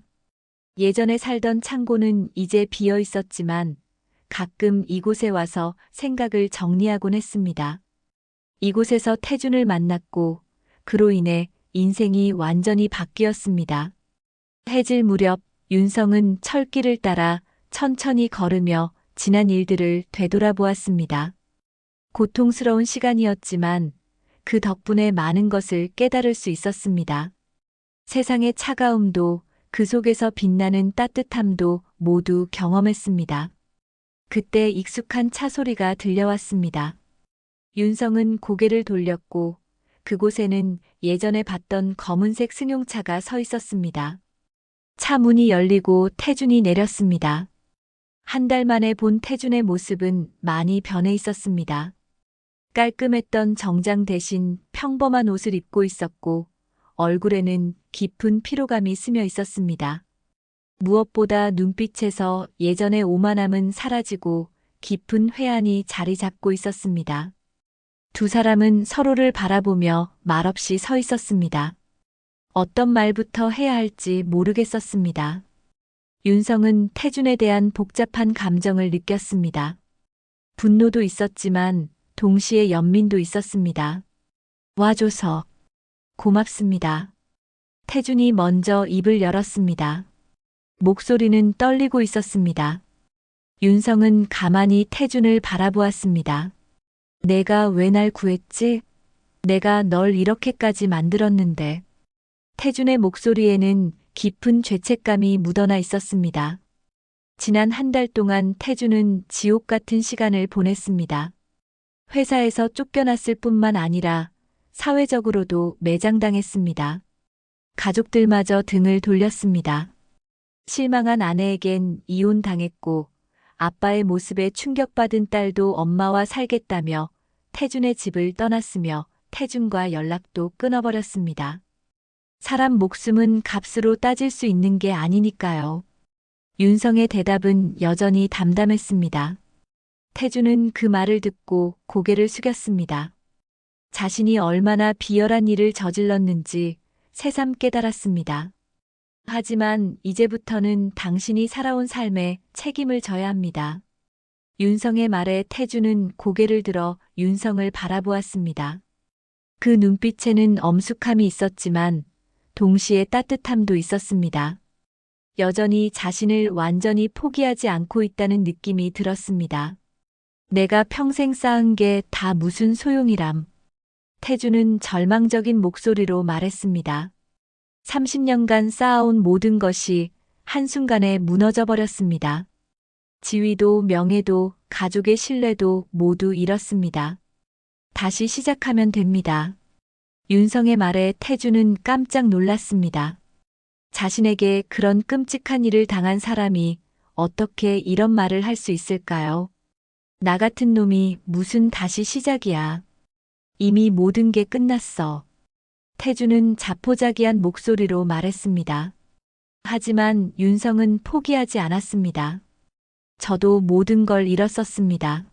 예전에 살던 창고는 이제 비어 있었지만 가끔 이곳에 와서 생각을 정리하곤 했습니다. 이곳에서 태준을 만났고 그로 인해 인생이 완전히 바뀌었습니다. 해질 무렵 윤성은 철길을 따라 천천히 걸으며 지난 일들을 되돌아보았습니다. 고통스러운 시간이었지만 그 덕분에 많은 것을 깨달을 수 있었습니다. 세상의 차가움도 그 속에서 빛나는 따뜻함도 모두 경험했습니다. 그때 익숙한 차 소리가 들려왔습니다. 윤성은 고개를 돌렸고 그곳에는 예전에 봤던 검은색 승용차가 서 있었습니다. 차 문이 열리고 태준이 내렸습니다. 한 달 만에 본 태준의 모습은 많이 변해 있었습니다. 깔끔했던 정장 대신 평범한 옷을 입고 있었고 얼굴에는 깊은 피로감이 스며 있었습니다. 무엇보다 눈빛에서 예전의 오만함은 사라지고 깊은 회한이 자리 잡고 있었습니다. 두 사람은 서로를 바라보며 말없이 서 있었습니다. 어떤 말부터 해야 할지 모르겠었습니다. 윤성은 태준에 대한 복잡한 감정을 느꼈습니다. 분노도 있었지만 동시에 연민도 있었습니다. 와줘서 고맙습니다. 태준이 먼저 입을 열었습니다. 목소리는 떨리고 있었습니다. 윤성은 가만히 태준을 바라보았습니다. 내가 왜 날 구했지? 내가 널 이렇게까지 만들었는데. 태준의 목소리에는 깊은 죄책감이 묻어나 있었습니다. 지난 한 달 동안 태준은 지옥 같은 시간을 보냈습니다. 회사에서 쫓겨났을 뿐만 아니라 사회적으로도 매장당했습니다. 가족들마저 등을 돌렸습니다. 실망한 아내에겐 이혼당했고 아빠의 모습에 충격받은 딸도 엄마와 살겠다며 태준의 집을 떠났으며 태준과 연락도 끊어버렸습니다. 사람 목숨은 값으로 따질 수 있는 게 아니니까요. 윤성의 대답은 여전히 담담했습니다. 태준은 그 말을 듣고 고개를 숙였습니다. 자신이 얼마나 비열한 일을 저질렀는지 새삼 깨달았습니다. 하지만 이제부터는 당신이 살아온 삶에 책임을 져야 합니다. 윤성의 말에 태준은 고개를 들어 윤성을 바라보았습니다. 그 눈빛에는 엄숙함이 있었지만 동시에 따뜻함도 있었습니다. 여전히 자신을 완전히 포기하지 않고 있다는 느낌이 들었습니다. 내가 평생 쌓은 게 다 무슨 소용이람. 태준은 절망적인 목소리로 말했습니다. 30년간 쌓아온 모든 것이 한순간에 무너져 버렸습니다. 지위도 명예도 가족의 신뢰도 모두 잃었습니다. 다시 시작하면 됩니다. 윤성의 말에 태준은 깜짝 놀랐습니다. 자신에게 그런 끔찍한 일을 당한 사람이 어떻게 이런 말을 할 수 있을까요? 나 같은 놈이 무슨 다시 시작이야. 이미 모든 게 끝났어. 태준은 자포자기한 목소리로 말했습니다. 하지만 윤성은 포기하지 않았습니다. 저도 모든 걸 잃었었습니다.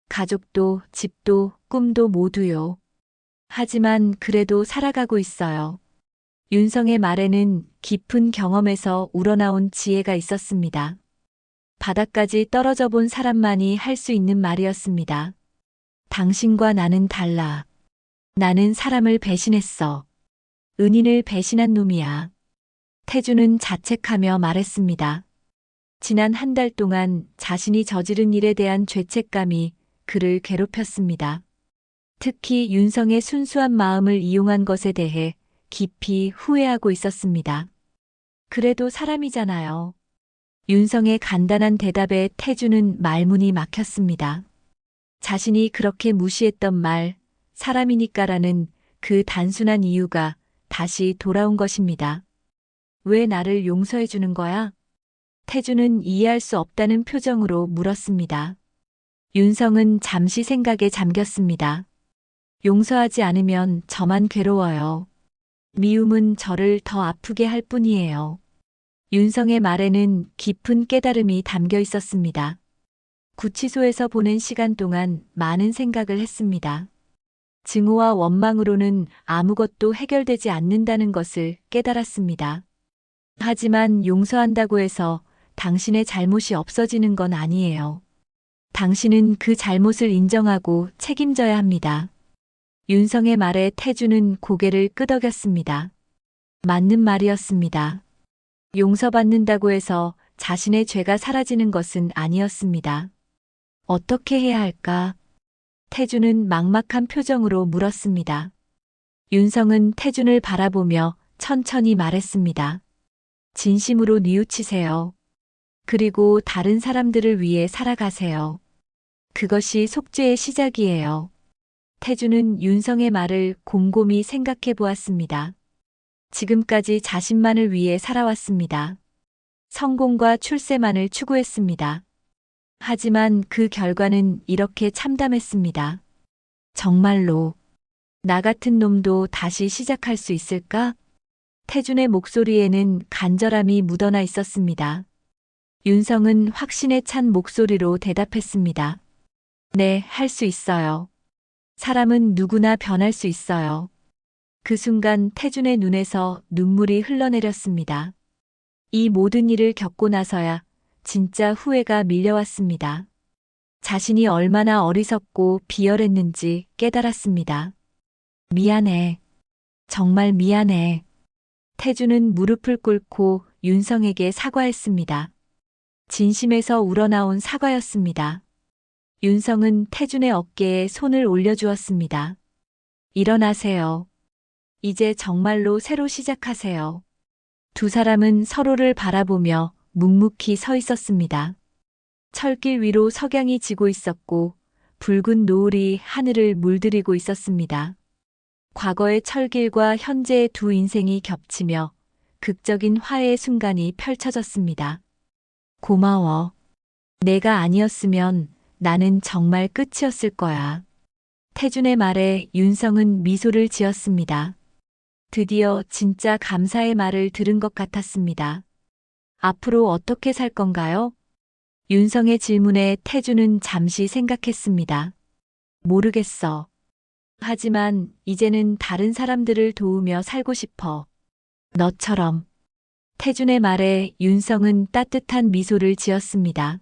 가족도, 집도, 꿈도 모두요. 하지만 그래도 살아가고 있어요. 윤성의 말에는 깊은 경험에서 우러나온 지혜가 있었습니다. 바닥까지 떨어져 본 사람만이 할 수 있는 말이었습니다. 당신과 나는 달라. 나는 사람을 배신했어. 은인을 배신한 놈이야. 태준은 자책하며 말했습니다. 지난 한 달 동안 자신이 저지른 일에 대한 죄책감이 그를 괴롭혔습니다. 특히 윤성의 순수한 마음을 이용한 것에 대해 깊이 후회하고 있었습니다. 그래도 사람이잖아요. 윤성의 간단한 대답에 태준은 말문이 막혔습니다. 자신이 그렇게 무시했던 말, 사람이니까라는 그 단순한 이유가 다시 돌아온 것입니다. 왜 나를 용서해 주는 거야? 태준은 이해할 수 없다는 표정으로 물었습니다. 윤성은 잠시 생각에 잠겼습니다. 용서하지 않으면 저만 괴로워요. 미움은 저를 더 아프게 할 뿐이에요. 윤성의 말에는 깊은 깨달음이 담겨 있었습니다. 구치소에서 보낸 시간 동안 많은 생각을 했습니다. 증오와 원망으로는 아무것도 해결되지 않는다는 것을 깨달았습니다. 하지만 용서한다고 해서 당신의 잘못이 없어지는 건 아니에요. 당신은 그 잘못을 인정하고 책임져야 합니다. 윤성의 말에 태준은 고개를 끄덕였습니다. 맞는 말이었습니다. 용서받는다고 해서 자신의 죄가 사라지는 것은 아니었습니다. 어떻게 해야 할까? 태준은 막막한 표정으로 물었습니다. 윤성은 태준을 바라보며 천천히 말했습니다. 진심으로 뉘우치세요. 그리고 다른 사람들을 위해 살아가세요. 그것이 속죄의 시작이에요. 태준은 윤성의 말을 곰곰이 생각해 보았습니다. 지금까지 자신만을 위해 살아왔습니다. 성공과 출세만을 추구했습니다. 하지만 그 결과는 이렇게 참담했습니다. 정말로 나 같은 놈도 다시 시작할 수 있을까? 태준의 목소리에는 간절함이 묻어나 있었습니다. 윤성은 확신에 찬 목소리로 대답했습니다. 네, 할 수 있어요. 사람은 누구나 변할 수 있어요. 그 순간 태준의 눈에서 눈물이 흘러내렸습니다. 이 모든 일을 겪고 나서야 진짜 후회가 밀려왔습니다. 자신이 얼마나 어리석고 비열했는지 깨달았습니다. 미안해. 정말 미안해. 태준은 무릎을 꿇고 윤성에게 사과했습니다. 진심에서 우러나온 사과였습니다. 윤성은 태준의 어깨에 손을 올려주었습니다. 일어나세요. 이제 정말로 새로 시작하세요. 두 사람은 서로를 바라보며 묵묵히 서 있었습니다. 철길 위로 석양이 지고 있었고 붉은 노을이 하늘을 물들이고 있었습니다. 과거의 철길과 현재의 두 인생이 겹치며 극적인 화해의 순간이 펼쳐졌습니다. 고마워. 내가 아니었으면 나는 정말 끝이었을 거야. 태준의 말에 윤성은 미소를 지었습니다. 드디어 진짜 감사의 말을 들은 것 같았습니다. 앞으로 어떻게 살 건가요? 윤성의 질문에 태준은 잠시 생각했습니다. 모르겠어. 하지만 이제는 다른 사람들을 도우며 살고 싶어. 너처럼. 태준의 말에 윤성은 따뜻한 미소를 지었습니다.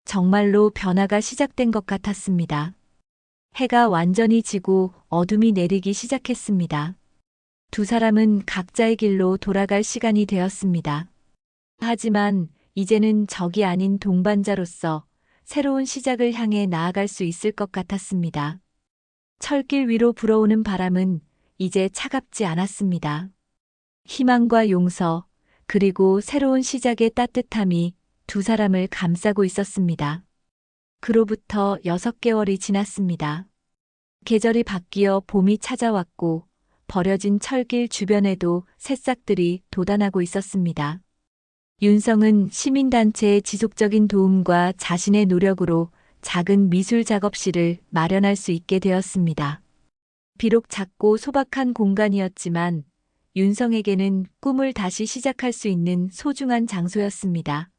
정말로 변화가 시작된 것 같았습니다. 해가 완전히 지고 어둠이 내리기 시작했습니다. 두 사람은 각자의 길로 돌아갈 시간이 되었습니다. 하지만 이제는 적이 아닌 동반자로서 새로운 시작을 향해 나아갈 수 있을 것 같았습니다. 철길 위로 불어오는 바람은 이제 차갑지 않았습니다. 희망과 용서, 그리고 새로운 시작의 따뜻함이 두 사람을 감싸고 있었습니다. 그로부터 6개월이 지났습니다. 계절이 바뀌어 봄이 찾아왔고 버려진 철길 주변에도 새싹들이 돋아나고 있었습니다. 윤성은 시민단체의 지속적인 도움과 자신의 노력으로 작은 미술 작업실을 마련할 수 있게 되었습니다. 비록 작고 소박한 공간이었지만 윤성에게는 꿈을 다시 시작할 수 있는 소중한 장소였습니다.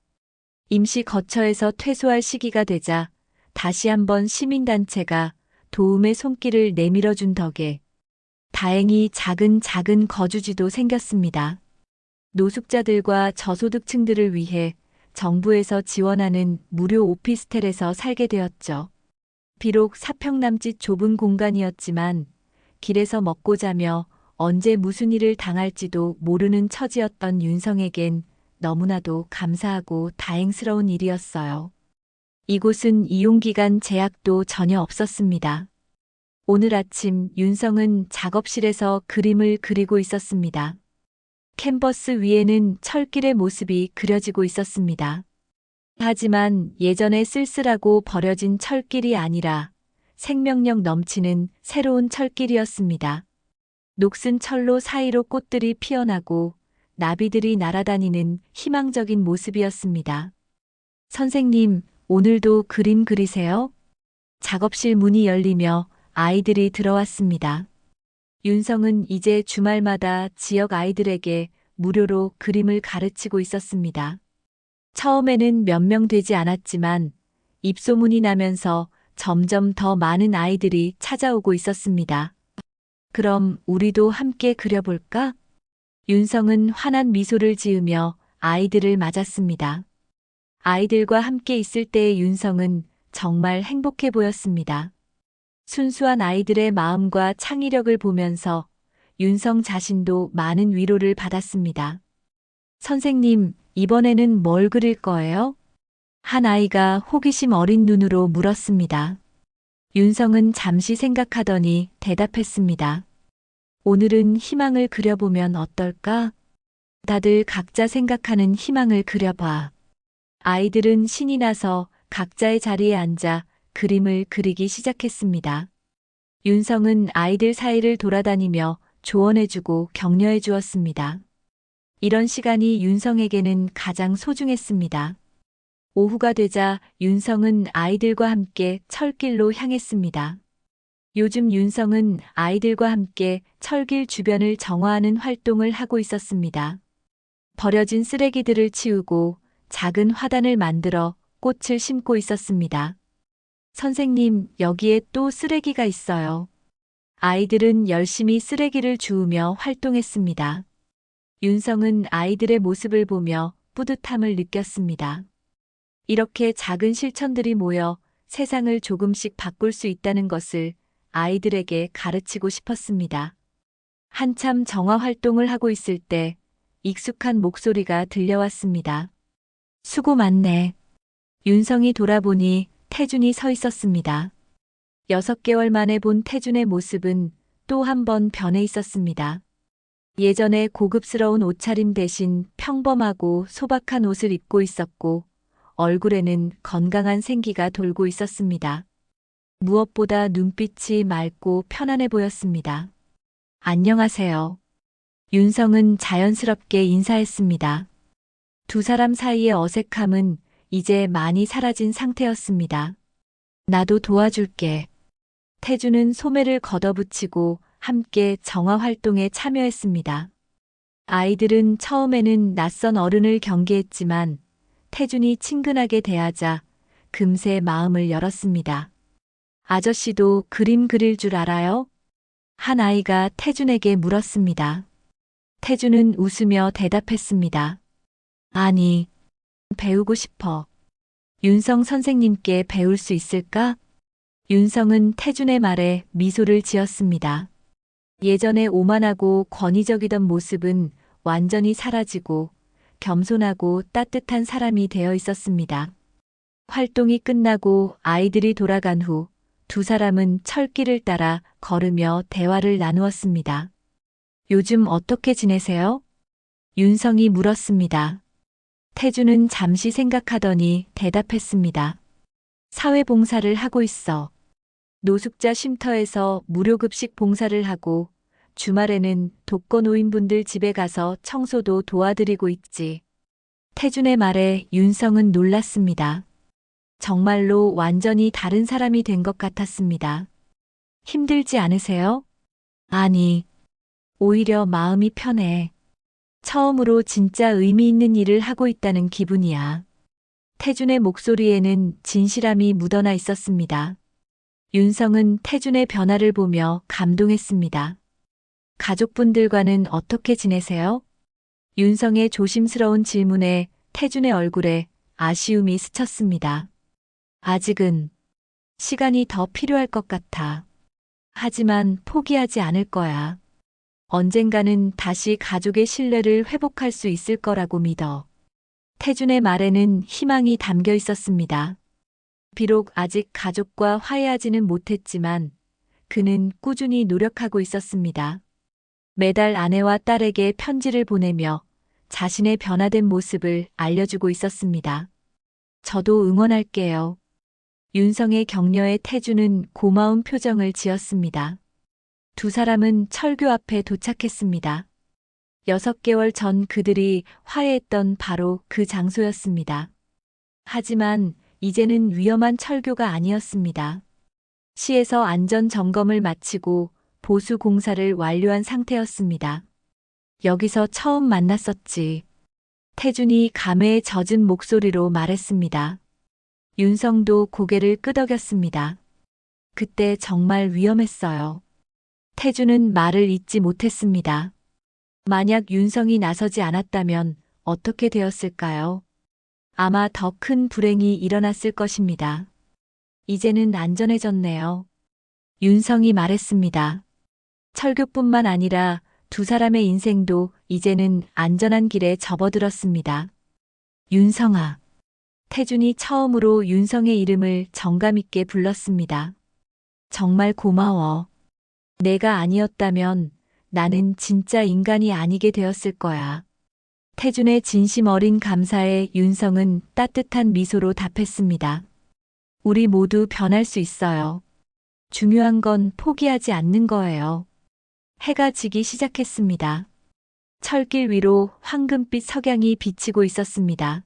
임시 거처에서 퇴소할 시기가 되자 다시 한번 시민단체가 도움의 손길을 내밀어준 덕에 다행히 작은 거주지도 생겼습니다. 노숙자들과 저소득층들을 위해 정부에서 지원하는 무료 오피스텔에서 살게 되었죠. 비록 사평남짓 좁은 공간이었지만 길에서 먹고 자며 언제 무슨 일을 당할지도 모르는 처지였던 윤성에겐 너무나도 감사하고 다행스러운 일이었어요. 이곳은 이용기간 제약도 전혀 없었습니다. 오늘 아침 윤성은 작업실에서 그림을 그리고 있었습니다. 캔버스 위에는 철길의 모습이 그려지고 있었습니다. 하지만 예전에 쓸쓸하고 버려진 철길이 아니라 생명력 넘치는 새로운 철길이었습니다. 녹슨 철로 사이로 꽃들이 피어나고 나비들이 날아다니는 희망적인 모습이었습니다. 선생님, 오늘도 그림 그리세요? 작업실 문이 열리며 아이들이 들어왔습니다. 윤성은 이제 주말마다 지역 아이들에게 무료로 그림을 가르치고 있었습니다. 처음에는 몇 명 되지 않았지만 입소문이 나면서 점점 더 많은 아이들이 찾아오고 있었습니다. 그럼 우리도 함께 그려볼까? 윤성은 환한 미소를 지으며 아이들을 맞았습니다. 아이들과 함께 있을 때의 윤성은 정말 행복해 보였습니다. 순수한 아이들의 마음과 창의력을 보면서 윤성 자신도 많은 위로를 받았습니다. 선생님, 이번에는 뭘 그릴 거예요? 한 아이가 호기심 어린 눈으로 물었습니다. 윤성은 잠시 생각하더니 대답했습니다. 오늘은 희망을 그려보면 어떨까? 다들 각자 생각하는 희망을 그려봐. 아이들은 신이 나서 각자의 자리에 앉아 그림을 그리기 시작했습니다. 윤성은 아이들 사이를 돌아다니며 조언해주고 격려해 주었습니다. 이런 시간이 윤성에게는 가장 소중했습니다. 오후가 되자 윤성은 아이들과 함께 철길로 향했습니다. 요즘 윤성은 아이들과 함께 철길 주변을 정화하는 활동을 하고 있었습니다. 버려진 쓰레기들을 치우고 작은 화단을 만들어 꽃을 심고 있었습니다. 선생님, 여기에 또 쓰레기가 있어요. 아이들은 열심히 쓰레기를 주우며 활동했습니다. 윤성은 아이들의 모습을 보며 뿌듯함을 느꼈습니다. 이렇게 작은 실천들이 모여 세상을 조금씩 바꿀 수 있다는 것을 아이들에게 가르치고 싶었습니다. 한참 정화 활동을 하고 있을 때 익숙한 목소리가 들려왔습니다. 수고 많네. 윤성이 돌아보니 태준이 서 있었습니다. 6개월 만에 본 태준의 모습은 또 한 번 변해 있었습니다. 예전에 고급스러운 옷차림 대신 평범하고 소박한 옷을 입고 있었고 얼굴에는 건강한 생기가 돌고 있었습니다. 무엇보다 눈빛이 맑고 편안해 보였습니다. 안녕하세요. 윤성은 자연스럽게 인사했습니다. 두 사람 사이의 어색함은 이제 많이 사라진 상태였습니다. 나도 도와줄게. 태준은 소매를 걷어붙이고 함께 정화 활동에 참여했습니다. 아이들은 처음에는 낯선 어른을 경계했지만 태준이 친근하게 대하자 금세 마음을 열었습니다. 아저씨도 그림 그릴 줄 알아요? 한 아이가 태준에게 물었습니다. 태준은 웃으며 대답했습니다. 아니, 배우고 싶어. 윤성 선생님께 배울 수 있을까? 윤성은 태준의 말에 미소를 지었습니다. 예전에 오만하고 권위적이던 모습은 완전히 사라지고 겸손하고 따뜻한 사람이 되어 있었습니다. 활동이 끝나고 아이들이 돌아간 후 두 사람은 철길을 따라 걸으며 대화를 나누었습니다. 요즘 어떻게 지내세요? 윤성이 물었습니다. 태준은 잠시 생각하더니 대답했습니다. 사회봉사를 하고 있어. 노숙자 쉼터에서 무료급식 봉사를 하고 주말에는 독거노인분들 집에 가서 청소도 도와드리고 있지. 태준의 말에 윤성은 놀랐습니다. 정말로 완전히 다른 사람이 된 것 같았습니다. 힘들지 않으세요? 아니, 오히려 마음이 편해. 처음으로 진짜 의미 있는 일을 하고 있다는 기분이야. 태준의 목소리에는 진실함이 묻어나 있었습니다. 윤성은 태준의 변화를 보며 감동했습니다. 가족분들과는 어떻게 지내세요? 윤성의 조심스러운 질문에 태준의 얼굴에 아쉬움이 스쳤습니다. 아직은 시간이 더 필요할 것 같아. 하지만 포기하지 않을 거야. 언젠가는 다시 가족의 신뢰를 회복할 수 있을 거라고 믿어. 태준의 말에는 희망이 담겨 있었습니다. 비록 아직 가족과 화해하지는 못했지만 그는 꾸준히 노력하고 있었습니다. 매달 아내와 딸에게 편지를 보내며 자신의 변화된 모습을 알려주고 있었습니다. 저도 응원할게요. 윤성의 격려에 태준은 고마운 표정을 지었습니다. 두 사람은 철교 앞에 도착했습니다. 6개월 전 그들이 화해했던 바로 그 장소였습니다. 하지만 이제는 위험한 철교가 아니었습니다. 시에서 안전 점검을 마치고 보수 공사를 완료한 상태였습니다. 여기서 처음 만났었지. 태준이 감회에 젖은 목소리로 말했습니다. 윤성도 고개를 끄덕였습니다. 그때 정말 위험했어요. 태준은 말을 잇지 못했습니다. 만약 윤성이 나서지 않았다면 어떻게 되었을까요? 아마 더 큰 불행이 일어났을 것입니다. 이제는 안전해졌네요. 윤성이 말했습니다. 철교뿐만 아니라 두 사람의 인생도 이제는 안전한 길에 접어들었습니다. 윤성아. 태준이 처음으로 윤성의 이름을 정감 있게 불렀습니다. 정말 고마워. 내가 아니었다면 나는 진짜 인간이 아니게 되었을 거야. 태준의 진심 어린 감사에 윤성은 따뜻한 미소로 답했습니다. 우리 모두 변할 수 있어요. 중요한 건 포기하지 않는 거예요. 해가 지기 시작했습니다. 철길 위로 황금빛 석양이 비치고 있었습니다.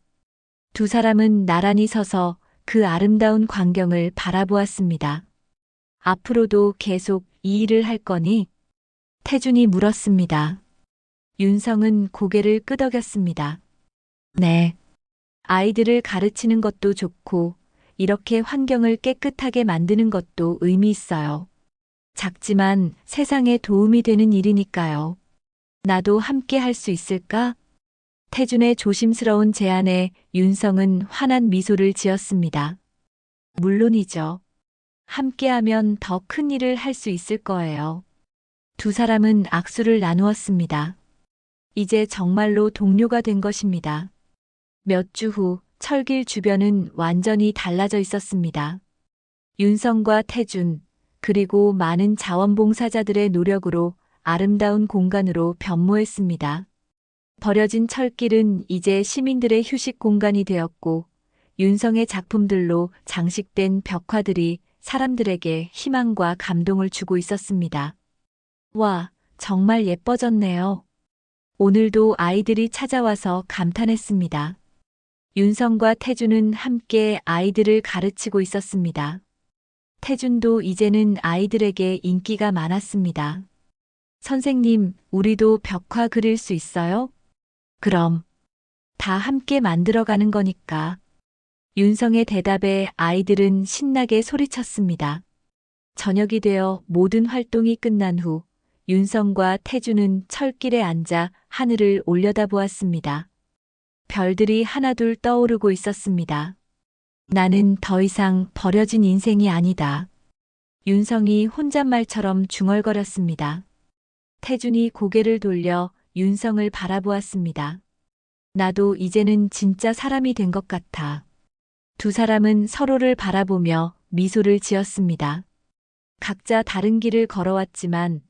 두 사람은 나란히 서서 그 아름다운 광경을 바라보았습니다. 앞으로도 계속 이 일을 할 거니? 태준이 물었습니다. 윤성은 고개를 끄덕였습니다. 네. 아이들을 가르치는 것도 좋고 이렇게 환경을 깨끗하게 만드는 것도 의미 있어요. 작지만 세상에 도움이 되는 일이니까요. 나도 함께 할 수 있을까? 태준의 조심스러운 제안에 윤성은 환한 미소를 지었습니다. 물론이죠. 함께하면 더 큰 일을 할 수 있을 거예요. 두 사람은 악수를 나누었습니다. 이제 정말로 동료가 된 것입니다. 몇 주 후 철길 주변은 완전히 달라져 있었습니다. 윤성과 태준, 그리고 많은 자원봉사자들의 노력으로 아름다운 공간으로 변모했습니다. 버려진 철길은 이제 시민들의 휴식 공간이 되었고, 윤성의 작품들로 장식된 벽화들이 사람들에게 희망과 감동을 주고 있었습니다. 와, 정말 예뻐졌네요. 오늘도 아이들이 찾아와서 감탄했습니다. 윤성과 태준은 함께 아이들을 가르치고 있었습니다. 태준도 이제는 아이들에게 인기가 많았습니다. 선생님, 우리도 벽화 그릴 수 있어요? 그럼. 다 함께 만들어가는 거니까. 윤성의 대답에 아이들은 신나게 소리쳤습니다. 저녁이 되어 모든 활동이 끝난 후 윤성과 태준은 철길에 앉아 하늘을 올려다보았습니다. 별들이 하나둘 떠오르고 있었습니다. 나는 더 이상 버려진 인생이 아니다. 윤성이 혼잣말처럼 중얼거렸습니다. 태준이 고개를 돌려 윤성을 바라보았습니다. 나도 이제는 진짜 사람이 된 것 같아. 두 사람은 서로를 바라보며 미소를 지었습니다. 각자 다른 길을 걸어왔지만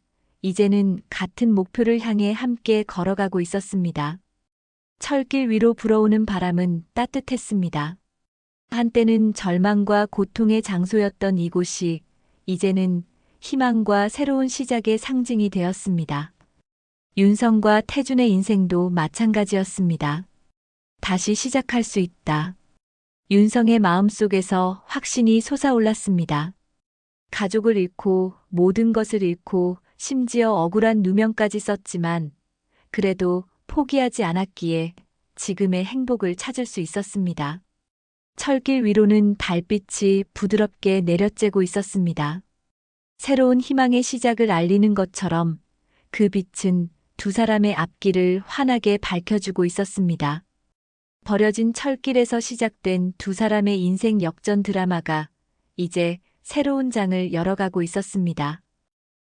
이제는 같은 목표를 향해 함께 걸어가고 있었습니다. 철길 위로 불어오는 바람은 따뜻했습니다. 한때는 절망과 고통의 장소였던 이곳이 이제는 희망과 새로운 시작의 상징이 되었습니다. 윤성과 태준의 인생도 마찬가지였습니다. 다시 시작할 수 있다. 윤성의 마음속에서 확신이 솟아올랐습니다. 가족을 잃고 모든 것을 잃고 심지어 억울한 누명까지 썼지만 그래도 포기하지 않았기에 지금의 행복을 찾을 수 있었습니다. 철길 위로는 달빛이 부드럽게 내려쬐고 있었습니다. 새로운 희망의 시작을 알리는 것처럼 그 빛은 두 사람의 앞길을 환하게 밝혀주고 있었습니다. 버려진 철길에서 시작된 두 사람의 인생 역전 드라마가 이제 새로운 장을 열어가고 있었습니다.